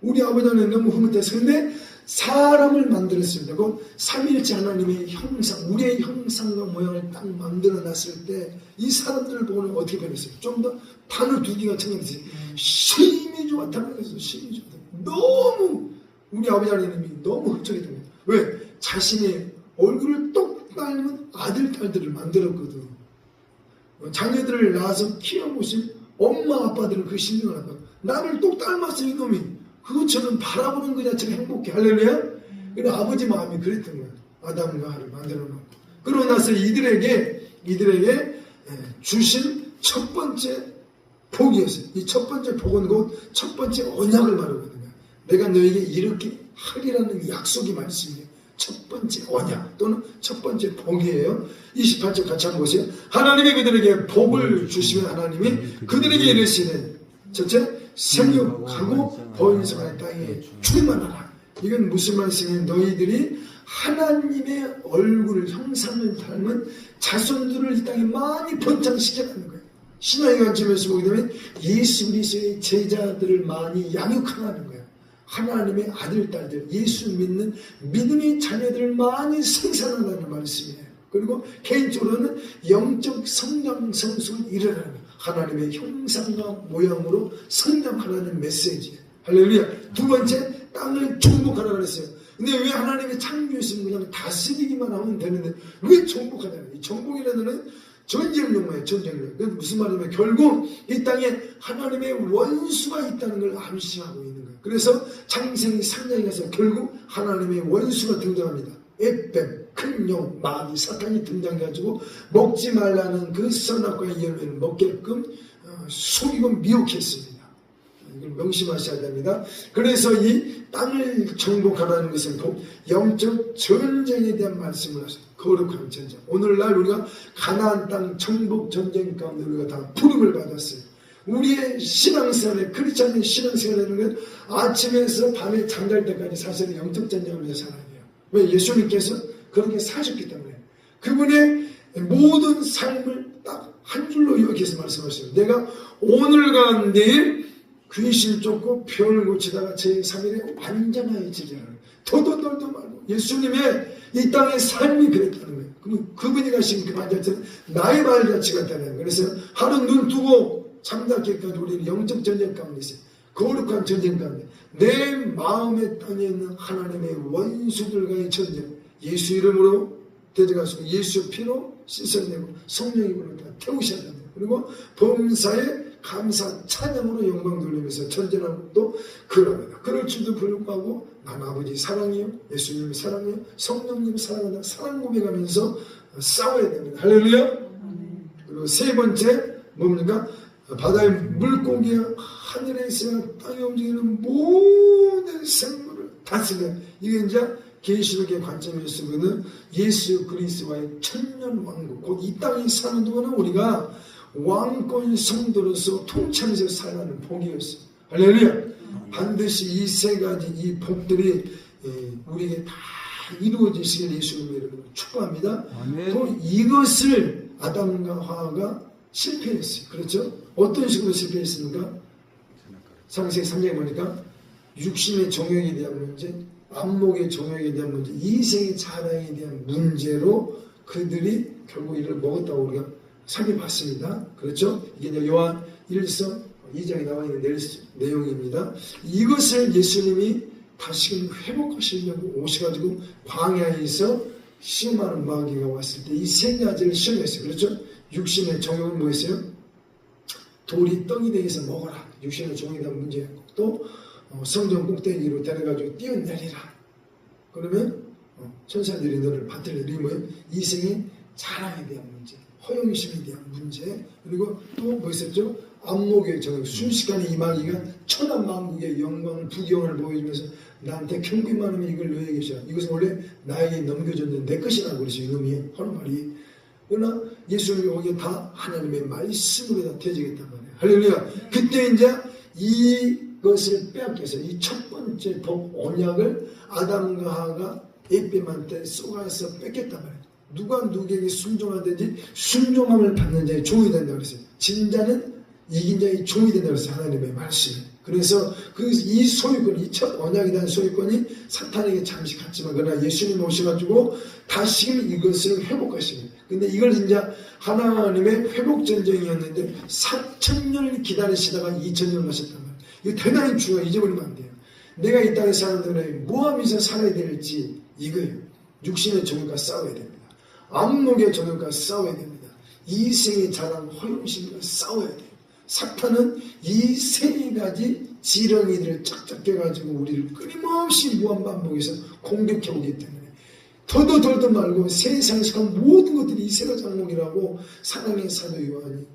우리 아버지는 너무 흐뭇했어요. 근데 사람을 만들었습니다. 그 3일째 하나님의 형상, 우리의 형상과 모양을 딱 만들어 놨을 때 이 사람들을 보고는 어떻게 변했어요? 좀 더 단어 2개가 청해졌어요. 심히 좋았다는 거예요. 심히 좋았다. 너무 우리 아버지 하나님이 너무 흡족이 됩니다. 왜? 자신의 얼굴을 똑 닮은 아들, 딸들을 만들었거든. 자녀들을 낳아서 키워보신 엄마, 아빠들은 그 신경을 안 받아. 나를 똑 닮았어, 이놈이. 그것처럼 바라보는 그 자체가 행복해. 할렐루야? 근데 아버지 마음이 그랬던 거야. 아담과 하를 만들어 놓고. 그러고 나서 이들에게 주신 첫 번째 복이었어요. 이 첫 번째 복은 곧 첫 번째 언약을 말하거든요. 내가 너에게 이렇게 하리라는 약속이 말씀이에요. 첫 번째 언약 또는 첫 번째 복이에요. 28절 같이 한번 보세요. 하나님이 그들에게 복을 주시면 하나님이 그들에게 이르시되 첫째, 생육하고 번성할 땅에 충만하라. 이건 무슨 말씀이냐면 너희들이 하나님의 얼굴 형상을 닮은 자손들을 이 땅에 많이 번창시켜가는 거예요. 신앙의 관점에서 보게 되면 예수 그리스도의 제자들을 많이 양육하라는 거예요. 하나님의 아들, 딸들, 예수 믿는 믿음의 자녀들을 많이 생산하라는 말씀이에요. 그리고 개인적으로는 영적 성장 성숙을 이루라는 거예요. 하나님의 형상과 모양으로 성장하라는 메시지예요. 할렐루야. 두 번째, 땅을 정복하라 그랬어요. 근데 왜 하나님의 창조했으면 그냥 다스리기만 하면 되는데 왜 정복하냐는 거예요. 정복이라는 전쟁 용어예요. 전쟁 용어. 그게 무슨 말이냐면 결국 이 땅에 하나님의 원수가 있다는 걸 암시하고 있는 거예요. 그래서 창세기 3장에 가서 결국 하나님의 원수가 등장합니다. 에뱀, 큰 용, 마귀, 사탄이 등장해가지고 먹지 말라는 그 선악과의 열매를 먹게끔 속이고 미혹했습니다. 이걸 명심하셔야 됩니다. 그래서 이 땅을 정복하라는 것은 영적 전쟁에 대한 말씀을 하셔요. 거룩한 전쟁. 오늘날 우리가 가나안 땅 정복 전쟁 가운데 우리가 다 부름을 받았어요. 우리의 신앙생활에, 크리스찬의 신앙생활이라는 건 아침에서 밤에 잠잘 때까지 사실은 영적 전쟁하면서 살아야 돼요. 왜? 예수님께서 그렇게 사셨기 때문에. 그분의 모든 삶을 딱 한 줄로 여기서 말씀하셨어요. 내가 오늘과 내일 귀신 쫓고 병을 고치다가 제3일에 완전하여지리라. 더더덜도 말고 예수님의 이 땅의 삶이 그랬다는 거예요. 그럼 그분이 가신 그 반자체는 나의 발자취 같다는 거예요. 그래서 하루 눈 뜨고 잠자기까지 우리는 영적 전쟁 가운데 있어요. 거룩한 전쟁 가운데 내 마음의 땅에 있는 하나님의 원수들과의 전쟁, 예수 이름으로 데려가시고 예수 피로 씻어내고 성령님으로 다 태우셔야 됩니다. 그리고 범사에 감사 찬양으로 영광 돌리면서 전진하는 것도 그럽니다. 그럴 줄도 불구하고 난 아버지 사랑해요, 예수님 사랑해요, 성령님 사랑한다, 사랑 고백하면서 싸워야 됩니다. 할렐루야. 그리고 세 번째 뭡니까? 바다의 물고기와 하늘에 있으나 땅에 움직이는 모든 생물을 다스려. 이게 이제 계시록의 관점에서는 예수 그리스도와의 천년 왕국, 곧 이 땅에 사는 동안은 우리가 왕권 성도로서 통치하면서 살아가는 복이었어요. 할렐루야. 반드시 이 세 가지 이 복들이 우리에게 다 이루어지시길 예수님의 이름으로 축복합니다. 아멘. 또 이것을 아담과 하와가 실패했어요. 그렇죠? 어떤 식으로 실패했습니까? 창세기 3장에 보니까 육신의 정욕에 대한 문제, 안목의 정욕에 대한 문제, 이생의 자랑에 대한 문제로 그들이 결국 이를 먹었다고 우리가 살펴봤습니다. 그렇죠? 이게 이제 요한 1서 2장에 나와 있는 내용입니다. 이것을 예수님이 다시금 회복하시려고 오셔가지고 광야에서 시험하는 마귀가 왔을 때 이 세 가지를 시험했어요. 그렇죠? 육신의 정욕은 뭐였어요? 돌이 떡이 되게 해서 먹어라. 육신의 정욕에 대한 문제였고, 또 성전 꼭대기로 데려가지고 뛰어내리라. 그러면 천사들이 너를 받들리리. 뭐예요? 이생의 자랑에 대한 문제, 허영심에 대한 문제, 그리고 또 뭐 있었죠? 안목의 정욕, 순식간에 이 마귀가 천한 만국의 영광, 부경을 보여주면서 나한테 경기만 하면 이걸 너에게 줘. 이것은 원래 나에게 넘겨줬는데 내 것이라고 그랬어요. 이놈이 하는 말이. 그러나 예수님이 거기에 다 하나님의 말씀으로 다 되어지겠단 말이에요. 할렐루야. 그때 이제 이것을 빼앗겨서 이 첫 번째 복 언약을 아담과 하와가 에뱀한테 쏘아서 뺏겼단 말이에요. 누가 누구에게 순종하든지 순종함을 받는 자의 종이 된다 그랬어요. 진 자는 이긴 자의 종이 된다 그랬어요. 하나님의 말씀이. 그래서 이 소유권, 이 첫 언약에 대한 소유권이 사탄에게 잠시 갔지만 그러나 예수님 오셔가지고 다시금 이것을 회복하시는. 근데 이걸 이제 하나님의 회복 전쟁이었는데 4,000년을 기다리시다가 2,000년을 하셨단 말이에요. 이거 대단히 중요해요. 잊어버리면 안 돼요. 내가 이 땅에 사는 동안에 뭐 하면서 살아야 될지 이거예요. 육신의 정욕과 싸워야 됩니다. 안목의 정욕과 싸워야 됩니다. 이생의 자랑, 허영심과 싸워야 돼요. 사탄은 이 세 가지 지렁이들을 쫙쫙 껴가지고 우리를 끊임없이 무한반복해서 공격해오기 때문에 더도 말고 세상에 속한 모든 것들이 이 세 가지 항목이라고 사랑의 사도 요한이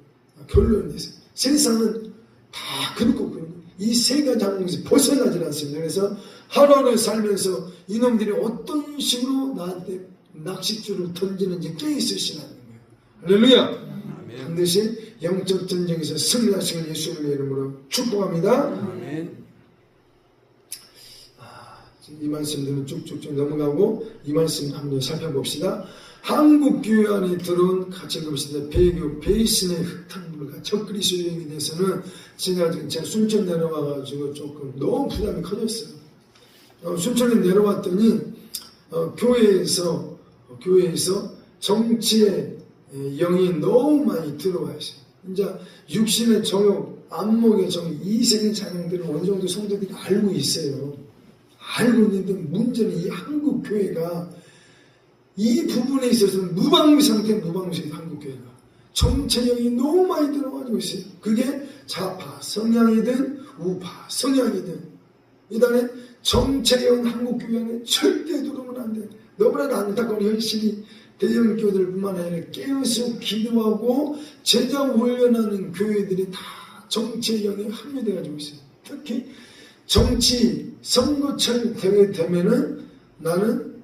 결론냈어요. 세상은 다 그렇고 이 세 가지 항목에서 벗어나지 않습니다. 그래서 하루하루 살면서 이놈들이 어떤 식으로 나한테 낚싯줄을 던지는지 깨있으시라는 거예요. 할렐루야. 반드시 영적 전쟁에서 승리하시길 예수님의 이름으로 축복합니다. 아멘. 이 말씀들은 쭉쭉쭉 넘어가고 이 말씀 한번 살펴봅시다. 한국 교회 안에 들어온 가책없이다 배교 베이슨의 흙탕물과 적그리스도 여행에 대해서는 제가 순천 내려와가지고 조금 너무 부담이 커졌어요. 순천에 내려왔더니 교회에서 정치의 영이 너무 많이 들어와 있어요. 이제 육신의 정욕, 안목의 정욕, 이생의 자랑들을 어느 정도 성도들이 알고 있어요. 알고 있는데 문제는 이 한국 교회가 이 부분에 있어서는 무방비 상태, 무방비예요. 한국 교회가 정체형이 너무 많이 들어가지고 있어요. 그게 좌파 성향이든 우파 성향이든 이단에 정체형 한국 교회 안에 절대 들어오면 안 돼. 너무나도 안타까운 현실이 대형 교회들뿐만 아니라 깨어서 기도하고 제자 훈련하는 교회들이 다 정체형에 합류돼가지고 있어요. 특히 정치 선거철 대회 되면은 나는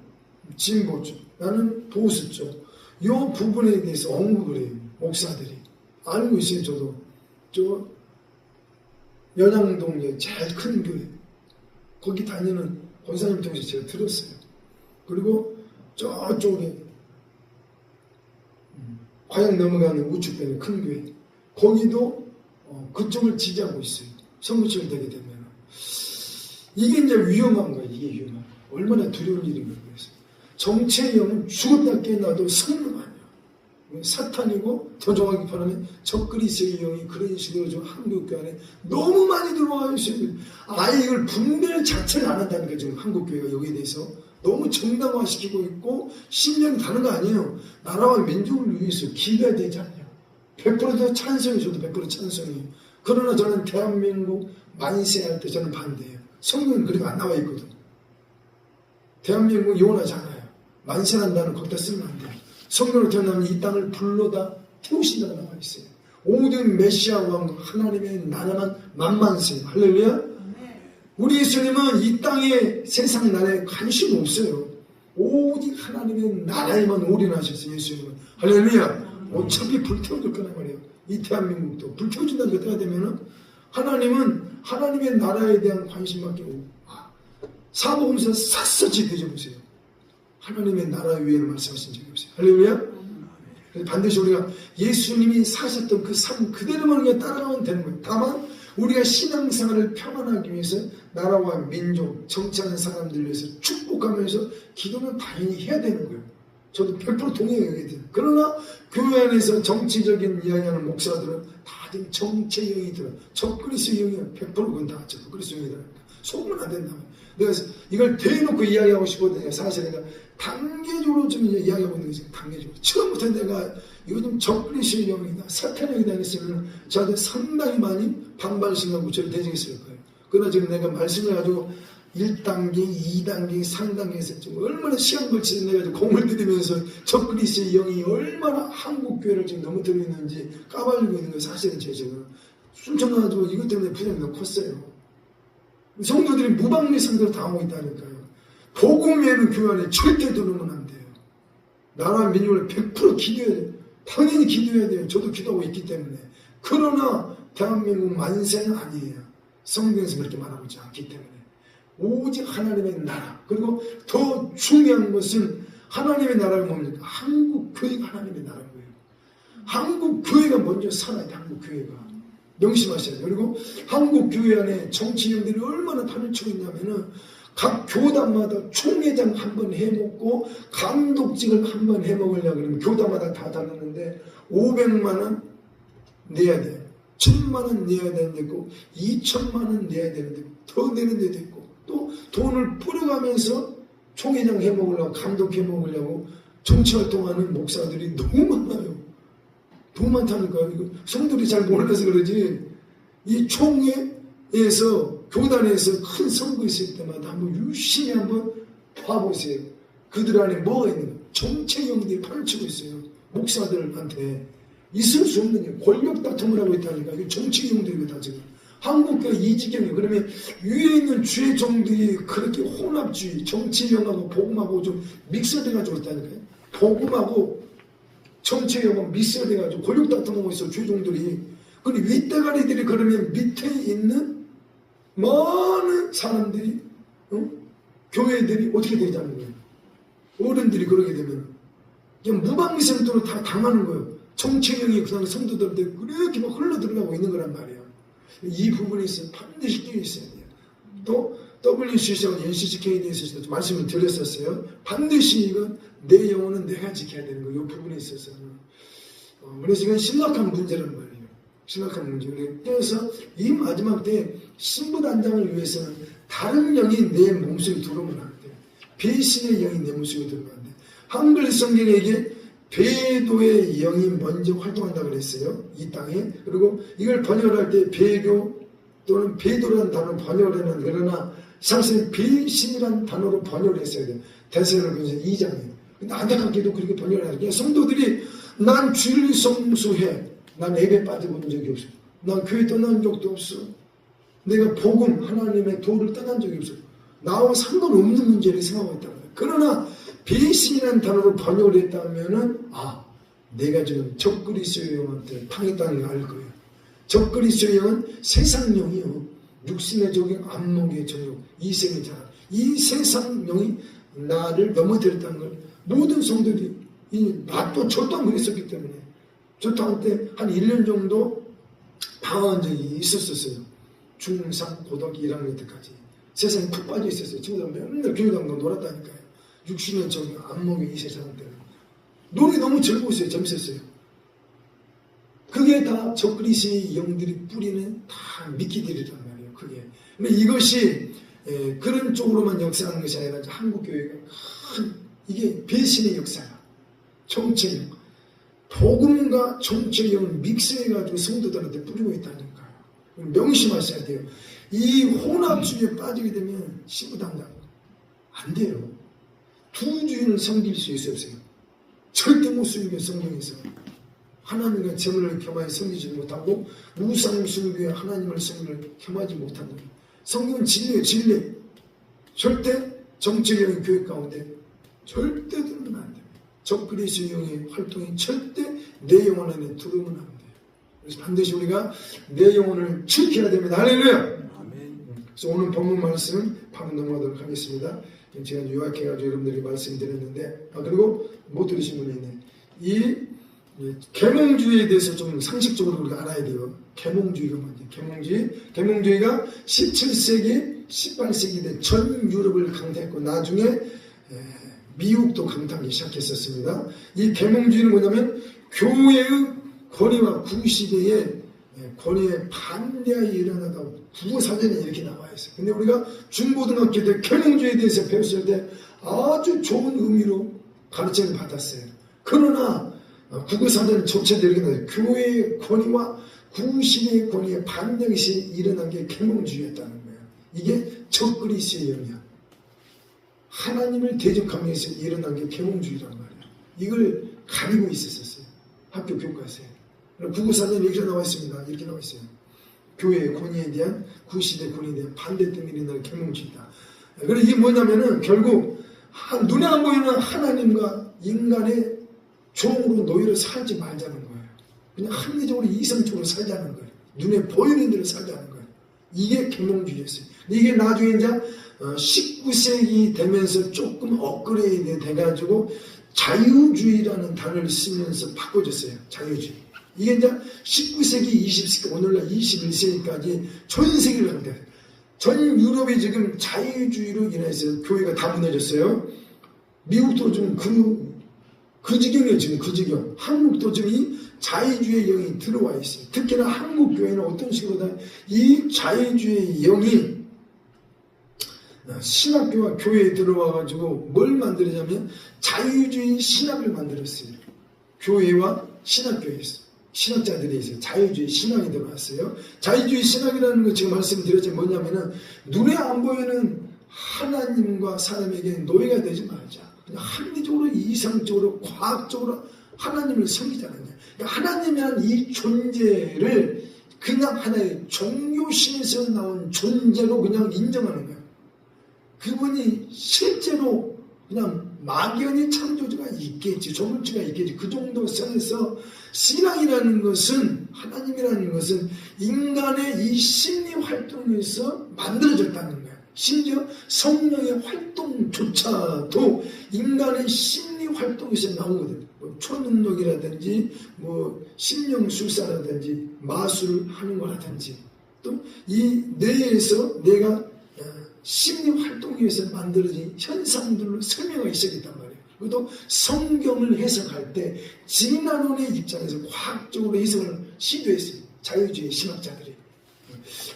진보 쪽, 나는 보수 쪽, 이 부분에 대해서 언급을 해요. 목사들이 알고 있어요. 저도 저 연양동에 제일 큰 교회 거기 다니는 권사님 통해서 제가 들었어요. 그리고 저쪽에 과양 넘어가는 우측편에 큰 교회 거기도 그쪽을 지지하고 있어요. 선거철 되게 되면 이게 이제 위험한 거예요. 이게 위험한 거예요. 얼마나 두려운 일인 거예요. 정체의 영은 죽었다 깨어나도 성령 아니야. 사탄이고 더 정확히 말하면 적그리스도의 영이 그런 식으로 좀 한국교회 안에 너무 많이 들어와 있어요. 아예 이걸 분별 자체를 안 한다는 게 지금 한국교회가 여기에 대해서 너무 정당화시키고 있고 신념이 다른 거 아니에요. 나라와 민족을 위해서 기도해야 되지 않냐. 100% 찬성이 저도 100% 찬성이에요. 그러나 저는 대한민국 만세할 때 저는 반대예요. 성경은 그렇게 안 나와 있거든. 대한민국 영원하지 않아요. 만세한다는 거기다 쓰면 안 돼요. 성경을 태어나면 이 땅을 불로다 태우신다고 나와 있어요. 모든 메시아 왕 하나님의 나라만 만만세. 할렐루야. 우리 예수님은 이 땅에 세상 나라에 관심 없어요. 오직 하나님의 나라에만 올인하셨어요. 예수님은. 할렐루야. 어차피 불태워줄 거란 말이에요. 이 대한민국도 불태워준다는 때가 되면은 하나님은 하나님의 나라에 대한 관심밖에 없고 사복음서 샅샅이 뒤져보세요. 하나님의 나라 위에는 말씀하신 적이 없어요. 할렐루야. 반드시 우리가 예수님이 사셨던 그 삶 그대로만 그냥 따라가면 되는 거예요. 다만 우리가 신앙생활을 평안하기 위해서 나라와 민족, 정치하는 사람들 위해서 축복하면서 기도는 당연히 해야 되는 거예요. 저도 100% 동의해요. 그러나 교회 안에서 정치적인 이야기하는 목사들은 다들 정치의 영이 들어. 적그리스도의 영이야. 100% 그건 다 적그리스도의 영이다. 속으면 안 된다. 내가 이걸 대놓고 이야기하고 싶거든요. 사실 내가 단계적으로 좀 이야기하고 있는 거지. 단계적으로. 처음부터 내가 이거 좀 적그리스도의 영이다. 사탄의 영이다 했으면 저한테 상당히 많이 반발심하고 저를 대적했을 거예요. 그러나 지금 내가 말씀을 가지고 1단계, 2단계, 3단계에서 좀 얼마나 시간 걸치는 내가 좀 공을 들이면서 적그리스도의 영이 얼마나 한국 교회를 지금 넘어뜨리고 있는지 까발리고 있는 거 사실은 제 지금 순천가지고 이것 때문에 부담이 너무 컸어요. 성도들이 무방비 상대로 당하고 있다니까요. 복음 외에는 교회 안에 절대 들어오면 안 돼요. 나라 민족을 100% 기도해야 돼요. 당연히 기도해야 돼요. 저도 기도하고 있기 때문에. 그러나 대한민국 만세는 아니에요. 성경에서 그렇게 말하고 있지 않기 때문에. 오직 하나님의 나라. 그리고 더 중요한 것은 하나님의 나라가 뭡니까? 한국 교회가 하나님의 나라인 거예요. 한국 교회가 먼저 살아야 돼. 한국 교회가. 명심하셔야 돼요. 그리고 한국 교회 안에 정치인들이 얼마나 판을 치고 있냐면은 각 교단마다 총회장 한 번 해먹고 감독직을 한 번 해먹으려고 그러면 교단마다 다 달랐는데 500만 원 내야 돼요. 1000만 원 내야 되는 데 있고 2000만 원 내야 되는데 더 내는 데도 있고 또 돈을 뿌려가면서 총회장 해먹으려고 감독 해먹으려고 정치활동하는 목사들이 너무 많아요. 너무 많다니까. 이거 성도들이 잘 몰라서 그러지. 이 총회에서 교단에서 큰 선거 있을 때마다 한번 유심히 한번 봐보세요. 그들 안에 뭐가 있는가. 정체형들이 판을 치고 있어요. 목사들한테. 있을 수 없는 게 권력 다툼을 하고 있다니까. 이게 정치형들이고 다 지금. 한국교회 이지경이 그러면 위에 있는 주의 종들이 그렇게 혼합주의, 정치형하고 복음하고 좀 믹스돼가지고 있다니까요. 복음하고 정치형하고 믹스돼가지고 권력 다툼하고 있어 주의 종들이. 근데 윗대가리들이 그러면 밑에 있는 많은 사람들이 교회들이 어떻게 되자는 거예요. 어른들이 그러게 되면 그냥 무방비상도로 다 당하는 거예요. 정치형이 그냥 성도들한테 그렇게 막 흘러들어가고 있는 거란 말이에요. 이 부분에 있어서 반드시 끼어 있어야 돼요. 또 WCC와 NCCK에 대해서 말씀을 드렸었어요. 반드시 이건 내 영혼은 내가 지켜야 되는 거예요. 이 부분에 있어서. 그래서 이건 심각한 문제란 말이에요. 심각한 문제. 그래서 이 마지막 때 신부단장을 위해서는 다른 영이 내 몸속에 들어오면 안 돼요. 배신의 영이 내 몸속에 들어오면 안 돼요. 한글 성경에게 배도의 영이 먼저 활동한다고 그랬어요. 이 땅에. 그리고 이걸 번역할 때 배교 또는 배도라는 단어로 번역을 했는데 그러나 사실 배신이라는 단어로 번역을 했어야 돼요. 데살로니가서 2장에. 근데 안타깝게도 그렇게 번역을 하니까 성도들이 난 주일 성수해. 난 예배 빠져본 적이 없어. 난 교회 떠난 적도 없어. 내가 복음 하나님의 도를 떠난 적이 없어. 나와 상관없는 문제를 생각하고 있다는 거예요. 그러나 배신이라는 단어로 번역을 했다면은 내가 지금 적그리스도의 영한테 당했다는 걸 알 거예요. 적그리스도의 영은 세상 영이요. 육신의 적용, 안목의 적용, 이생의 자랑. 이 세상 영이 나를 넘어뜨렸다는 걸 모든 성도들이 나도 저도 안 그랬었기 때문에 저도 한때 한 1년 정도 당한 적이 있었어요. 중3, 고등학교 1학년 때까지. 세상에 푹 빠져 있었어요. 친구들 맨날 교회당도 놀았다니까요. 60년 전에 안목의 이 세상 때문에. 노래 너무 즐거웠어요. 재밌었어요. 그게 다 적그리스도의 영들이 뿌리는 다 미끼들이란 말이에요. 그게. 근데 이것이 그런 쪽으로만 역사하는 것이 아니라 한국 교회가 이게 배신의 역사야. 정체형, 복음과 정체형을 믹스해가지고 성도들한테 뿌리고 있다니까요. 명심하셔야 돼요. 이 혼합주의에 빠지게 되면 시부당당 안 돼요. 두 주인을 섬길 수 있어요. 절대 못 섬겨. 성경에서 하나님과 재물을 겸하여 섬기지 못하고 우상 숭배에 하나님을 섬기를 겸하지 못한다. 성경은 진리예요. 진리. 절대 정체적인 교회 가운데 절대 들으면 안 돼요. 적그리스도의 활동이 절대 내 영혼 안에 들어오면 안 돼요. 그래서 반드시 우리가 내 영혼을 지켜야 됩니다. 할렐루야. 그래서 오늘 본문 말씀 바로 넘어가도록 하겠습니다. 제가 요약해가지고 여러분들이 말씀드렸는데, 그리고 못 들으신 분이 있네. 이 계몽주의에 대해서 좀 상식적으로 우리가 알아야 돼요. 계몽주의가 뭔지. 계몽주의가 17세기, 18세기 때 전 유럽을 강타했고 나중에 미국도 강타하기 시작했었습니다. 이 계몽주의는 뭐냐면 교회의 권위와 구시대의 권위에 반대하여 일어나다고 국어사전에 이렇게 나와 있어요. 근데 우리가 중고등학교 때 계몽주의에 대해서 배웠을 때 아주 좋은 의미로 가르침을 받았어요. 그러나 국어사전 전체도 이렇게 나와요. 교회의 권위와 구시대의 권위에 반대하여 일어난 게 계몽주의였다는 거예요. 이게 적그리스도의 영이야. 하나님을 대적하기 위해서 일어난 게 계몽주의란 말이야. 이걸 가리고 있었어요. 학교 교과서에. 국어사전에 이렇게 나와 있습니다. 이렇게 나와 있어요. 교회의 권위에 대한 구시대 권위에 대한 반대 때문에 일어나는 계몽주의다. 그래서 이게 뭐냐면은 결국 눈에 안 보이는 하나님과 인간의 종으로 노예로 살지 말자는 거예요. 그냥 합리적으로 이성적으로 살자는 거예요. 눈에 보이는 대로 살자는 거예요. 이게 계몽주의였어요. 이게 나중에 이제 19세기 되면서 조금 업그레이드 돼가지고 자유주의라는 단어를 쓰면서 바꿔줬어요. 자유주의. 이게 이제 19세기, 20세기, 오늘날 21세기까지 전 세계를 강타해요. 전 유럽이 지금 자유주의로 인해서 교회가 다 무너졌어요. 미국도 좀 그 지경이에요. 지금 그 지경. 한국도 지금 이 자유주의의 영이 들어와 있어요. 특히나 한국 교회는 어떤 식으로 이 자유주의의 영이 신학교와 교회에 들어와가지고 뭘 만들었냐면 자유주의 신학을 만들었어요. 교회와 신학교에서. 신학자들이 있어요. 자유주의 신학이 들어왔어요. 자유주의 신학이라는 거 지금 말씀드렸지만 뭐냐면은 눈에 안 보이는 하나님과 사람에게 노예가 되지 말자. 그냥 합리적으로, 이성적으로, 과학적으로 하나님을 섬기자는 거예요. 그러니까 하나님이란 이 존재를 그냥 하나의 종교심에서 나온 존재로 그냥 인정하는 거예요. 그분이 실제로 그냥 막연히 창조주가 있겠지, 조물주가 있겠지. 그 정도 선에서 신앙이라는 것은, 하나님이라는 것은 인간의 이 심리 활동에서 만들어졌다는 거예요. 심지어 성령의 활동조차도 인간의 심리 활동에서 나오거든요. 뭐 초능력이라든지, 뭐 심령술사라든지, 마술을 하는 거라든지, 또 이 뇌에서 내가 심리 활동에 의해서 만들어진 현상들로 설명하기 시작했단 말이에요. 그것도 성경을 해석할 때 진화론의 입장에서 과학적으로 해석을 시도했어요. 자유주의 신학자들이.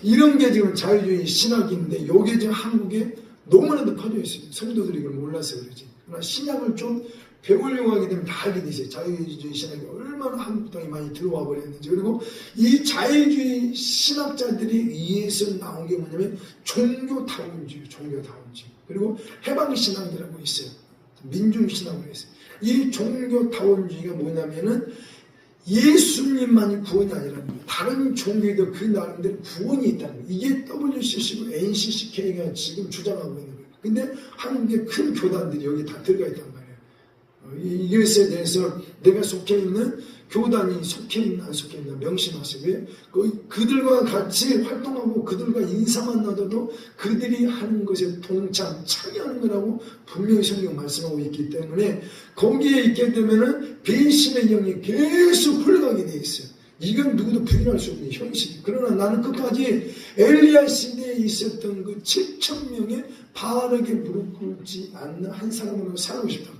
이런 게 지금 자유주의 신학인데 이게 지금 한국에 너무나도 퍼져 있어요. 성도들이 이걸 몰라서 그러지. 그러나 신학을 좀 배우려고 하게 되면 다 알게 되세요. 자유주의 신학이 얼마나 한국 땅에 많이 들어와 버렸는지. 그리고 이 자유주의 신학자들이 의해서 나온 게 뭐냐면 종교다원주의. 그리고 해방신학이라고 있어요. 민중신학으로 했어요. 이 종교다원주의가 뭐냐면은 예수님만이 구원이 아니라는 거예요. 다른 종교에도 그 나름대로 구원이 있다는 거예요. 이게 WCC고 NCCK가 지금 주장하고 있는 거예요. 근데 한국의 큰 교단들이 여기 다 들어가 있단 말이에요. 이것에 대해서 내가 속해 있는 교단이 속해 있나 안 속해 있나 명심하시고요. 그들과 같이 활동하고 그들과 인사만 나눠도 그들이 하는 것에 동참, 참여하는 거라고 분명히 성경 말씀하고 있기 때문에 거기에 있게 되면은 배신의 영이 계속 흘러가게 돼 있어요. 이건 누구도 부인할 수 없는 현실이. 그러나 나는 끝까지 엘리야 시대에 있었던 그 7,000명의 바르게 무릎 꿇지 않는 한 사람으로 살고 싶다.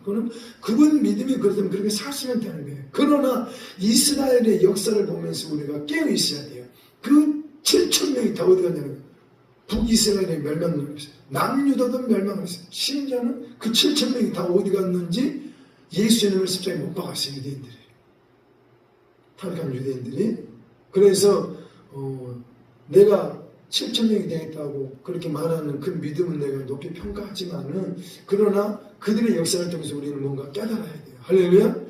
그분 믿음이 그렇다면 그렇게 사시면 되는 거예요. 그러나 이스라엘의 역사를 보면서 우리가 깨어 있어야 돼요. 그 7,000명이 다 어디 갔냐는 거예요. 북이스라엘의 멸망을 했어요. 남유다도 멸망을 했어요. 심지어는 그 7,000명이 다 어디 갔는지 예수님을 십자가에 못 박았어요. 유대인들이. 타락한 유대인들이. 그래서 내가 7,000명이 되겠다고 그렇게 말하는 그 믿음은 내가 높이 평가하지만은, 그러나 그들의 역사를 통해서 우리는 뭔가 깨달아야 돼요. 할렐루야.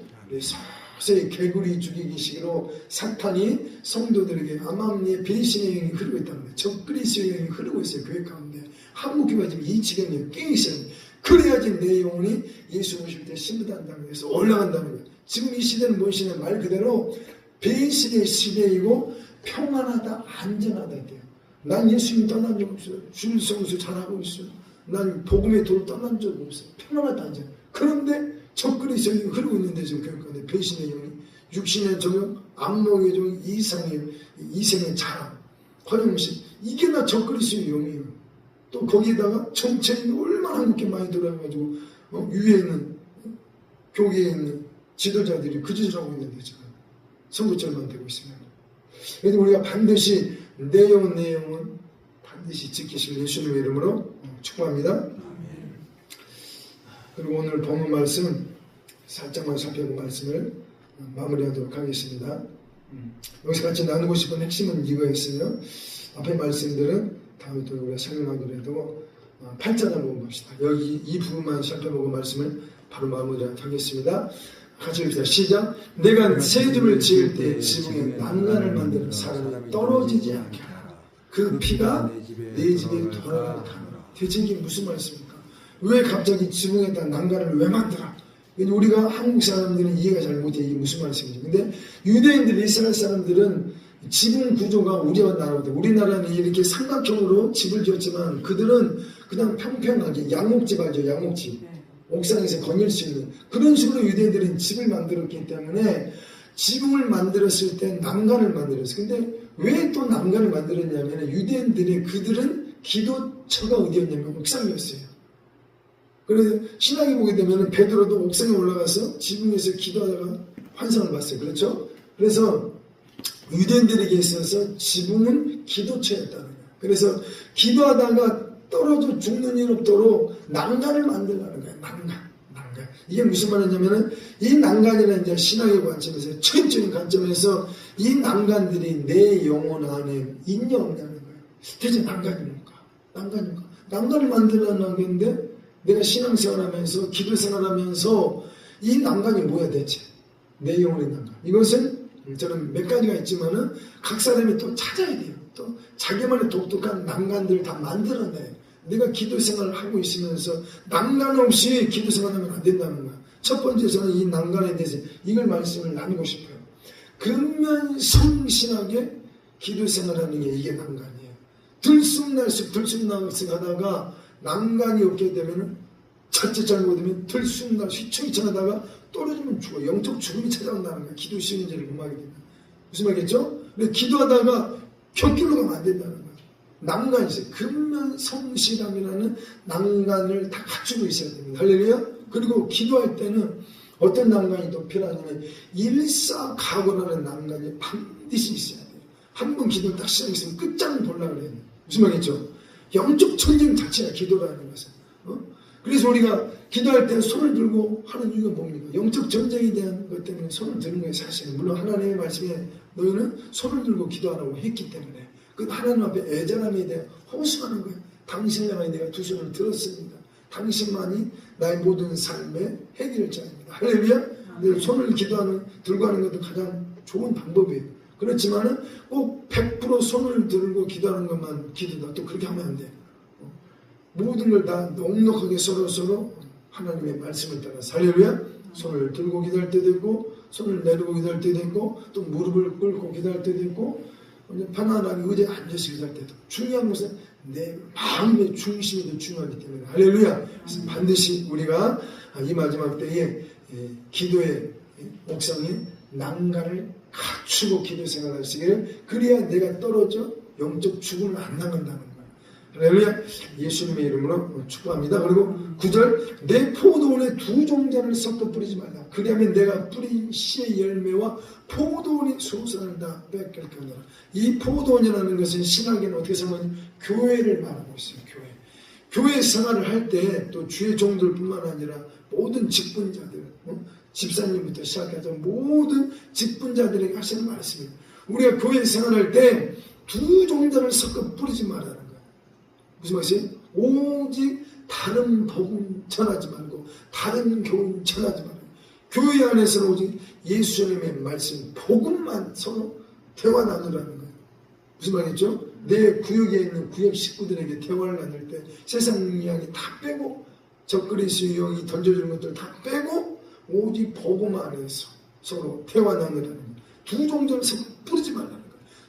서서히 개구리 죽이기 식으로 사탄이 성도들에게 암암리에 배신의 영이 흐르고 있다는 거예요. 적그리스도의 영이 흐르고 있어요. 교회 가운데. 한국 교회가 지금 이 지경에 깨 있어요. 그래야지 내 영혼이 예수 오실 때 신부단다는 거에서 올라간다는 거예요. 지금 이 시대는 뭔 시대냐, 말 그대로 배신의 시대이고 평안하다, 안전하다 돼요. 난 예수님 떠난 적 없어요. 주일 성수 잘하고 있어요. 난 복음의 도를 떠난 적 없어요. 편안하다, 안전. 그런데 적그리스도의 영이 흐르고 있는데 지금 교회 가운데 배신의 영이, 육신의 정욕, 악몽의 종, 이생의 자랑, 허영심, 이게 다 적그리스도의 영이에요. 또 거기에다가 정체인이 얼마나 한국에 많이 들어와가지고 위에 있는 교계에 있는 지도자들이 그 짓을 하고 있는데 지금 선구절만 되고 있습니다. 그래서 우리가 반드시 내 영혼 반드시 지키실 예수님의 이름으로 축복합니다. 그리고 오늘 본문 말씀 살짝만 살펴본 말씀을 마무리하도록 하겠습니다. 여기서 같이 나누고 싶은 핵심은 이거였어요. 앞에 말씀들은 다음에 또 우리가 설명하더라도 8절 한번 봅시다. 여기 이 부분만 살펴보고 말씀을 바로 마무리하겠습니다. 같이 읽읍시다. 시작. 내가 새 집을 지을 때 지붕에 난간을 만드는 사람이 떨어지지 않게 하라. 그 피가 내 집에 돌아가라. 대체 이게 무슨 말씀입니까? 왜 갑자기 지붕에다 난간을 왜 만들어? 우리가 한국 사람들은 이해가 잘 못해. 이게 무슨 말씀이죠? 근데 유대인들, 이스라엘 사람들은 지붕 구조가 우리와 다르다. 우리나라는 이렇게 삼각형으로 집을 지었지만 그들은 그냥 평평하게 양목집 알죠? 양목집. 옥상에서 거닐 수 있는 그런 식으로 유대인들은 집을 만들었기 때문에 지붕을 만들었을 때 난간을 만들었어요. 근데 왜 또 난간을 만들었냐면 유대인들이 그들은 기도처가 어디였냐면 옥상이었어요. 그래서 신학에 보게 되면 베드로도 옥상에 올라가서 지붕에서 기도하다가 환상을 봤어요. 그렇죠? 그래서 유대인들에게 있어서 지붕은 기도처였다는 거예요. 그래서 기도하다가 떨어져 죽는 일 없도록 난간을 만들라는 거예요. 난간. 이게 무슨 말이냐면은 이 난간이라는 이제 신학의 관점에서 천적인 관점에서 이 난간들이 내 영혼 안에 있냐 없냐는 거예요. 대체 난간이 뭘까? 난간을 만들라는 건데 내가 신앙생활하면서 기도생활하면서 이 난간이 뭐야 대체? 내 영혼의 난간. 이것은 저는 몇 가지가 있지만은 각 사람이 또 찾아야 돼요. 또 자기만의 독특한 난간들을 다 만들어내요. 내가 기도생활을 하고 있으면서 난간 없이 기도생활하면 안 된다는 거야. 첫 번째 저는 이 난간에 대해서 이걸 말씀을 나누고 싶어요. 근면성신하게 기도생활하는 게 이게 난간이에요. 들쑥날쑥 하다가 난간이 없게 되면 자칫 잘못하면 들쑥날쑥 휘청휘청하다가 떨어지면 죽어. 영적 죽음이 찾아온다는 거야. 기도 시행제를 금하게 되면. 무슨 말이겠죠? 근데 기도하다가 곁길로 가면 안 된다는 거야. 난간이 있어요. 근면성실함이라는 난간을 다 갖추고 있어야 됩니다. 할렐루야. 그리고 기도할 때는 어떤 난간이 더 필요하냐면 일사각오라는 난간이 반드시 있어야 돼요. 한 번 기도를 딱 시작했으면 끝장을 보려고 해요. 무슨 말이겠죠? 영적 전쟁 자체가 기도라는 것은. 그래서 우리가 기도할 때 손을 들고 하는 이유가 뭡니까? 영적 전쟁에 대한 것 때문에 손을 드는 거예요. 사실은. 물론 하나님의 말씀에 너희는 손을 들고 기도하라고 했기 때문에 그 하나님 앞에 애절함에 대해 호소하는 거예요. 당신만이 내가 두 손을 들었습니다. 당신만이 나의 모든 삶의 해결자입니다. 할렐루야. 손을 들고 하는 것도 가장 좋은 방법이에요. 그렇지만은 꼭 100% 손을 들고 기도하는 것만 기도다. 또 그렇게 하면 안 돼요. 모든 걸 다 넉넉하게 서로 하나님의 말씀을 따라서 할렐루야. 손을 들고 기도할 때도 있고 손을 내리고 기도할 때도 있고 또 무릎을 꿇고 기도할 때도 있고 편안하게 의자에 앉아서 기도할 때도. 중요한 것은 내 마음의 중심이 더 중요하기 때문에 할렐루야. 그래서 반드시 우리가 이 마지막 때에 기도의 옥상에 난간을 갖추고 기도 생활하시기를, 그래야 내가 떨어져 영적 죽음을 안 당한다는 거예요. 할렐루야. 예수님의 이름으로 축복합니다. 그리고 9절, 내 포도원에 두 종자를 섞어 뿌리지 말라. 그리하면 내가 뿌린 씨의 열매와 포도원의 소산을 다 뺏길 거니라. 이 포도원이라는 것은 신학에는 어떻게 생각하면 교회를 말하고 있어요. 교회 생활을 할 때 또 주의 종들뿐만 아니라 모든 직분자들, 집사님부터 시작해서 모든 직분자들에게 하시는 말씀입니다. 우리가 교회 생활할 때 두 종자를 섞어 뿌리지 말라는 거예요. 무슨 말이에요? 오직 다른 복음 전하지 말고 다른 교훈 전하지 말고 교회 안에서는 오직 예수님의 말씀 복음만 서로 대화 나누라는 거예요. 무슨 말이죠? 내 구역에 있는 구역 식구들에게 대화를 나눌 때 세상 이야기 다 빼고 적그리스도의 영이 던져주는 것들 다 빼고 오직 복음 안에서 서로 대화 나누라는 거예요. 두 종자를 섞어 뿌리지 말라는 거예요.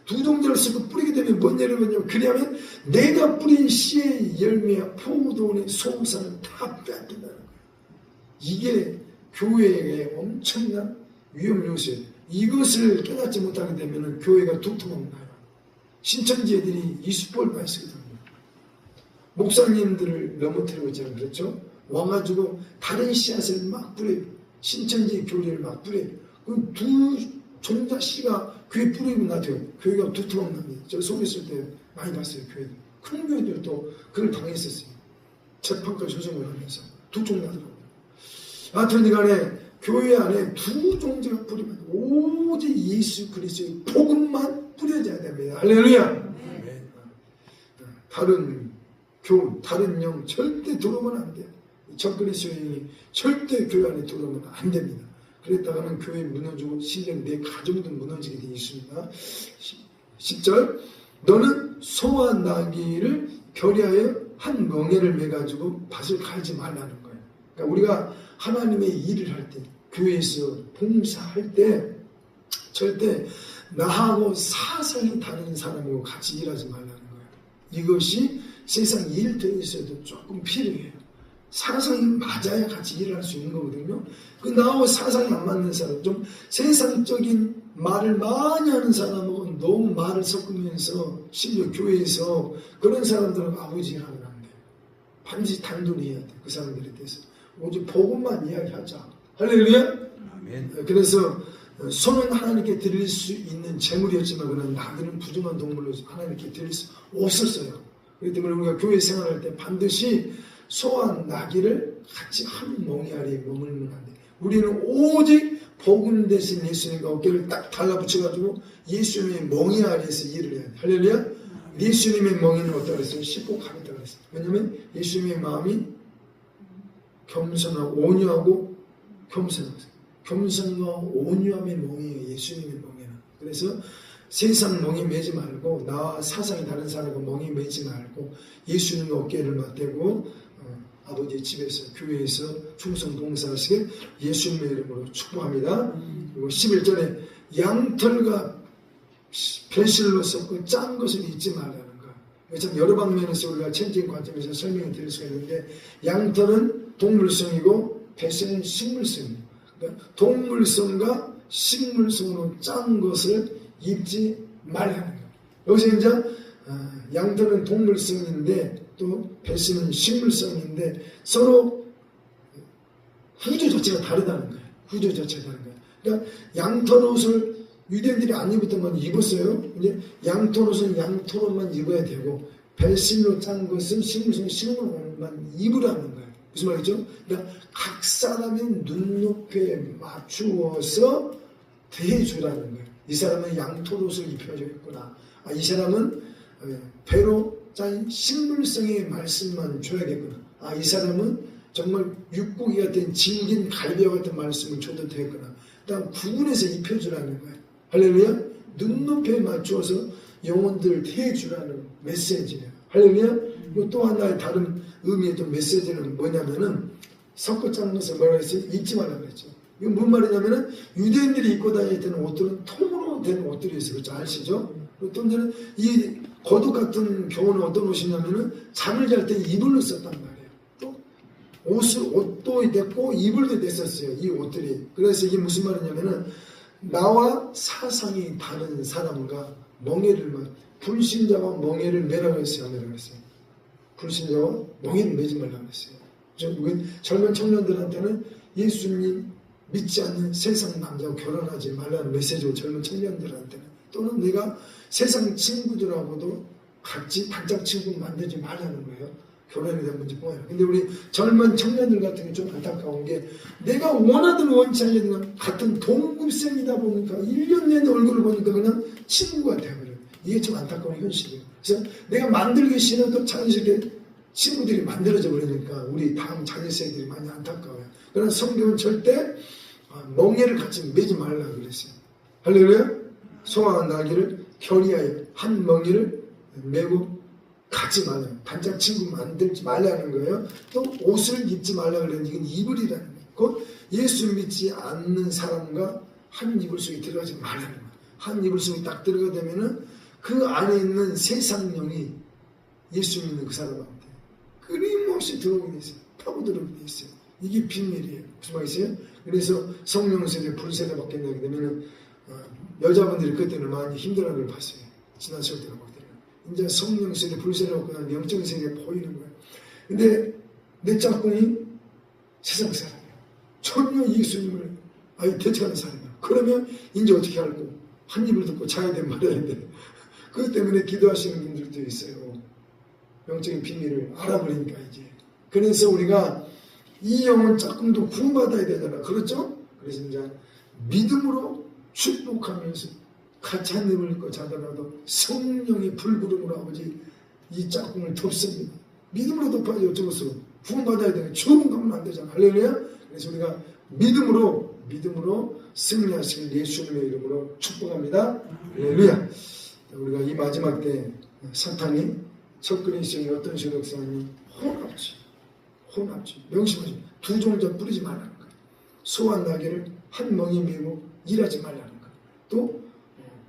두 종자를 섞어 뿌리게 되면 뭔 일이 되냐면 그러면 내가 뿌린 씨의 열매와 포도원의 소산을 다 뺏긴다는 거예요. 이게 교회의 엄청난 위험 요소예요. 이것을 깨닫지 못하게 되면 교회가 두툼한 나요. 신천지 애들이 이수법을 많이 쓰거든요. 목사님들을 넘어뜨리고 있잖아요. 그렇죠? 와가지고 다른 씨앗을 막 뿌려요. 신천지 교리를 막 뿌려요. 그 두 종자 씨가 교회 뿌리고 나서요. 교회가 두툼한 납니다. 저 속에 있을 때 많이 봤어요. 교회들. 큰 교회들도 그걸 당했었어요. 재판과 조정을 하면서 두 종자더라고요. 하여튼 간에 교회 안에 두 종자가 뿌리면 오직 예수 그리스도의 복음만 뿌려져야 됩니다. 할렐루야. 다른 교훈, 다른 영 절대 들어오면 안 돼요. 적그리스도의 영이 절대 교회 안에 들어오면 안 됩니다. 그랬다가는 교회 무너지고 심지어 내 가정도 무너지게 되어 있습니다. 10절, 너는 소와 나귀를 결의하여 한 멍에를 매가지고 밭을 갈지 말라는 거예요. 그러니까 우리가 하나님의 일을 할 때, 교회에서 봉사할 때 절대 나하고 사상이 다른 사람하고 같이 일하지 말라는 거예요. 이것이 세상 일터에서도 조금 필요해요. 사상이 맞아야 같이 일을 할 수 있는 거거든요. 그 나하고 사상이 안 맞는 사람, 좀 세상적인 말을 많이 하는 사람하고 너무 말을 섞으면서 심지어 교회에서 그런 사람들하고 아버지 일하면 안 돼요. 반드시 단둘이 해야 돼요. 그 사람들에 대해서. 오직 복음만 이야기하자. 할렐루야. 아멘. 그래서 소는 하나님께 드릴 수 있는 재물이었지만 그는 나귀는 부정한 동물로 하나님께 드릴 수 없었어요. 그렇기 때문에 우리가 교회 생활할 때 반드시 소와 나귀를 같이 한 멍에 아래에 머물면 안 돼요. 우리는 오직 복음 대신 예수님과 어깨를 딱 달라붙여가지고 예수님의 멍에 아래에서 일을 해야 돼요. 할렐루야. 예수님의 멍에는 어떠 그랬어요? 십복하겠다고 그랬어요. 왜냐하면 예수님의 마음이 겸손하고 온유하고 겸손과 온유함의 멍이에요. 예수님의 멍에는. 그래서 세상 멍에 매지 말고 나와 사상이 다른 사람과 멍에 매지 말고 예수님의 어깨를 맞대고 아버지의 집에서 교회에서 충성 봉사하시길 예수님의 이름으로 축복합니다. 그리고 11절에 양털과 배실로 섞고 짠 것을 잊지 말라는 거. 참 여러 방면에서 우리가 천지인 관점에서 설명을 드릴 수가 있는데 여양털은 동물성이고 배실은 식물성이에요. 그러니까 동물성과 식물성으로 짠 것을 입지 말라는 거예요. 여기서 이제 양털은 동물성인데 또 배신은 식물성인데 서로 구조 자체가 다르다는 거예요. 구조 자체가 다른 거예요. 그러니까 양털 옷을 유대인들이 안 입었던 건 입었어요. 이제 양털 옷은 양털 옷만 입어야 되고 배신으로 짠 것은 식물만 입으라는 거예요. 무슨 말이죠? 그러니까 각 사람의 눈높이에 맞추어서 대해주라는 거예요. 이 사람은 양털 옷을 입혀야겠구나. 이 사람은 배로 짠 식물성의 말씀만 줘야겠구나. 이 사람은 정말 육고기 같은 질긴 갈비와 같은 말씀을 줘도 되겠구나. 일단 구분해서 입혀주라는 거예요. 할렐루야. 눈높이에 맞추어서 영혼들을 대해주라는 메시지예요. 할렐루야. 또 하나의 다른 의미의 좀 메시지는 뭐냐면은 섞어 짠 것을 뭐라고 했어요? 잊지 말라고 그랬죠. 이건 뭔 말이냐면은 유대인들이 입고 다니던 옷들은 통으로 된 옷들이 있어요. 그렇죠? 아시죠? 또 이제는 이 거둑 같은 경우는 어떤 옷이냐면은 잠을 잘 때 이불로 썼단 말이에요. 또 옷도 됐고 이불도 됐었어요. 이 옷들이. 그래서 이게 무슨 말이냐면은 나와 사상이 다른 사람과 멍에를 불신자와 멍에를 매라고 했어요. 매라고 했어요. 불신자와 멍에는 매지 말라고 했어요. 우리 젊은 청년들한테는 예수님 믿지 않는 세상 남자와 결혼하지 말라는 메시지로 젊은 청년들한테는, 또는 내가 세상 친구들하고도 같이 반짝 친구 만들지 말라는 거예요. 결혼에 대한 문제뿐 아니라. 근데 우리 젊은 청년들 같은 게 좀 안타까운 게, 내가 원하든 원치 않든 같은 동급생이다 보니까 1년 내내 얼굴을 보니까 그냥 친구가 되어버려요. 이게 좀 안타까운 현실이에요. 그래서 내가 만들기 싫어도 자연스럽게 친구들이 만들어져 버리니까 우리 다음 자녀 세대들이 많이 안타까워요. 그러나 성경은 절대 멍에를 같이 매지 말라고 그랬어요. 할렐루야. 소망한 나귀를 결의하여 한 멍에를 메고 가지 말아요. 반짝 친구 만들지 말라는 거예요. 또 옷을 입지 말라고 그랬는데 이건 이불이라는 거예요. 곧 예수 믿지 않는 사람과 한 이불 속에 들어가지 말라는 거예요. 한 이불 속에 딱 들어가 되면은 그 안에 있는 세상령이 예수 믿는 그 사람한테 끊임없이 들어오게 돼 있어요. 파고 들어오게 돼 있어요. 이게 비밀이에요. 무슨 말이세요? 그래서 성령 세대, 불 세대 받게 되게 되면은 여자분들이 그때는 많이 힘들어하는 걸 봤어요. 지나칠 때는 볼 때는. 이제 성령 세대, 불 세대 받고 나면 영적 세대가 보이는 거예요. 근데 내 짝꿍이 세상 사람이에요. 전혀 예수님을 아예 대처하는 사람이에요. 그러면 이제 어떻게 할고? 한 입을 듣고 자야 돼 말아야 돼. 그것 때문에 기도하시는 분들도 있어요. 영적인 비밀을 알아버리니까 이제. 그래서 우리가 이 영혼 짝꿍도 구원받아야 되잖아. 그렇죠? 그래서 이제 믿음으로 축복하면서 같이 한 입을 입고 자더라도 성령의 불구름으로 아버지 이 짝꿍을 덮습니다. 믿음으로 덮어야지 어쩌겠어. 구원받아야 되는 죽음 가면 안 되잖아. 할렐루야. 그래서 우리가 믿음으로 승리하시길 예수님의 이름으로 축복합니다. 할렐루야. 우리가 이 마지막 때 사탄이 첫그리스도인이 어떤 식으로 역사하니 혼합주의, 명심하지. 두 종자 뿌리지 말라는 거예요. 소한 나귀를 한 멍에 메고 일하지 말라는 거예요. 또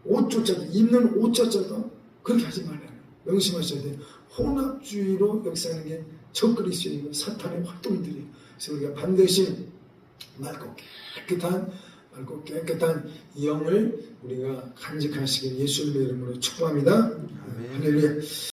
옷조차도, 입는 옷조차도 그렇게 하지 말라는 거예요. 명심하셔야 돼요. 혼합주의로 역사하는 게 첫그리스도인이고 사탄의 활동들이에요. 그래서 우리가 반드시 맑고 깨끗한 영을 우리가 간직하시길 예수님의 이름으로 축복합니다. 할렐루야.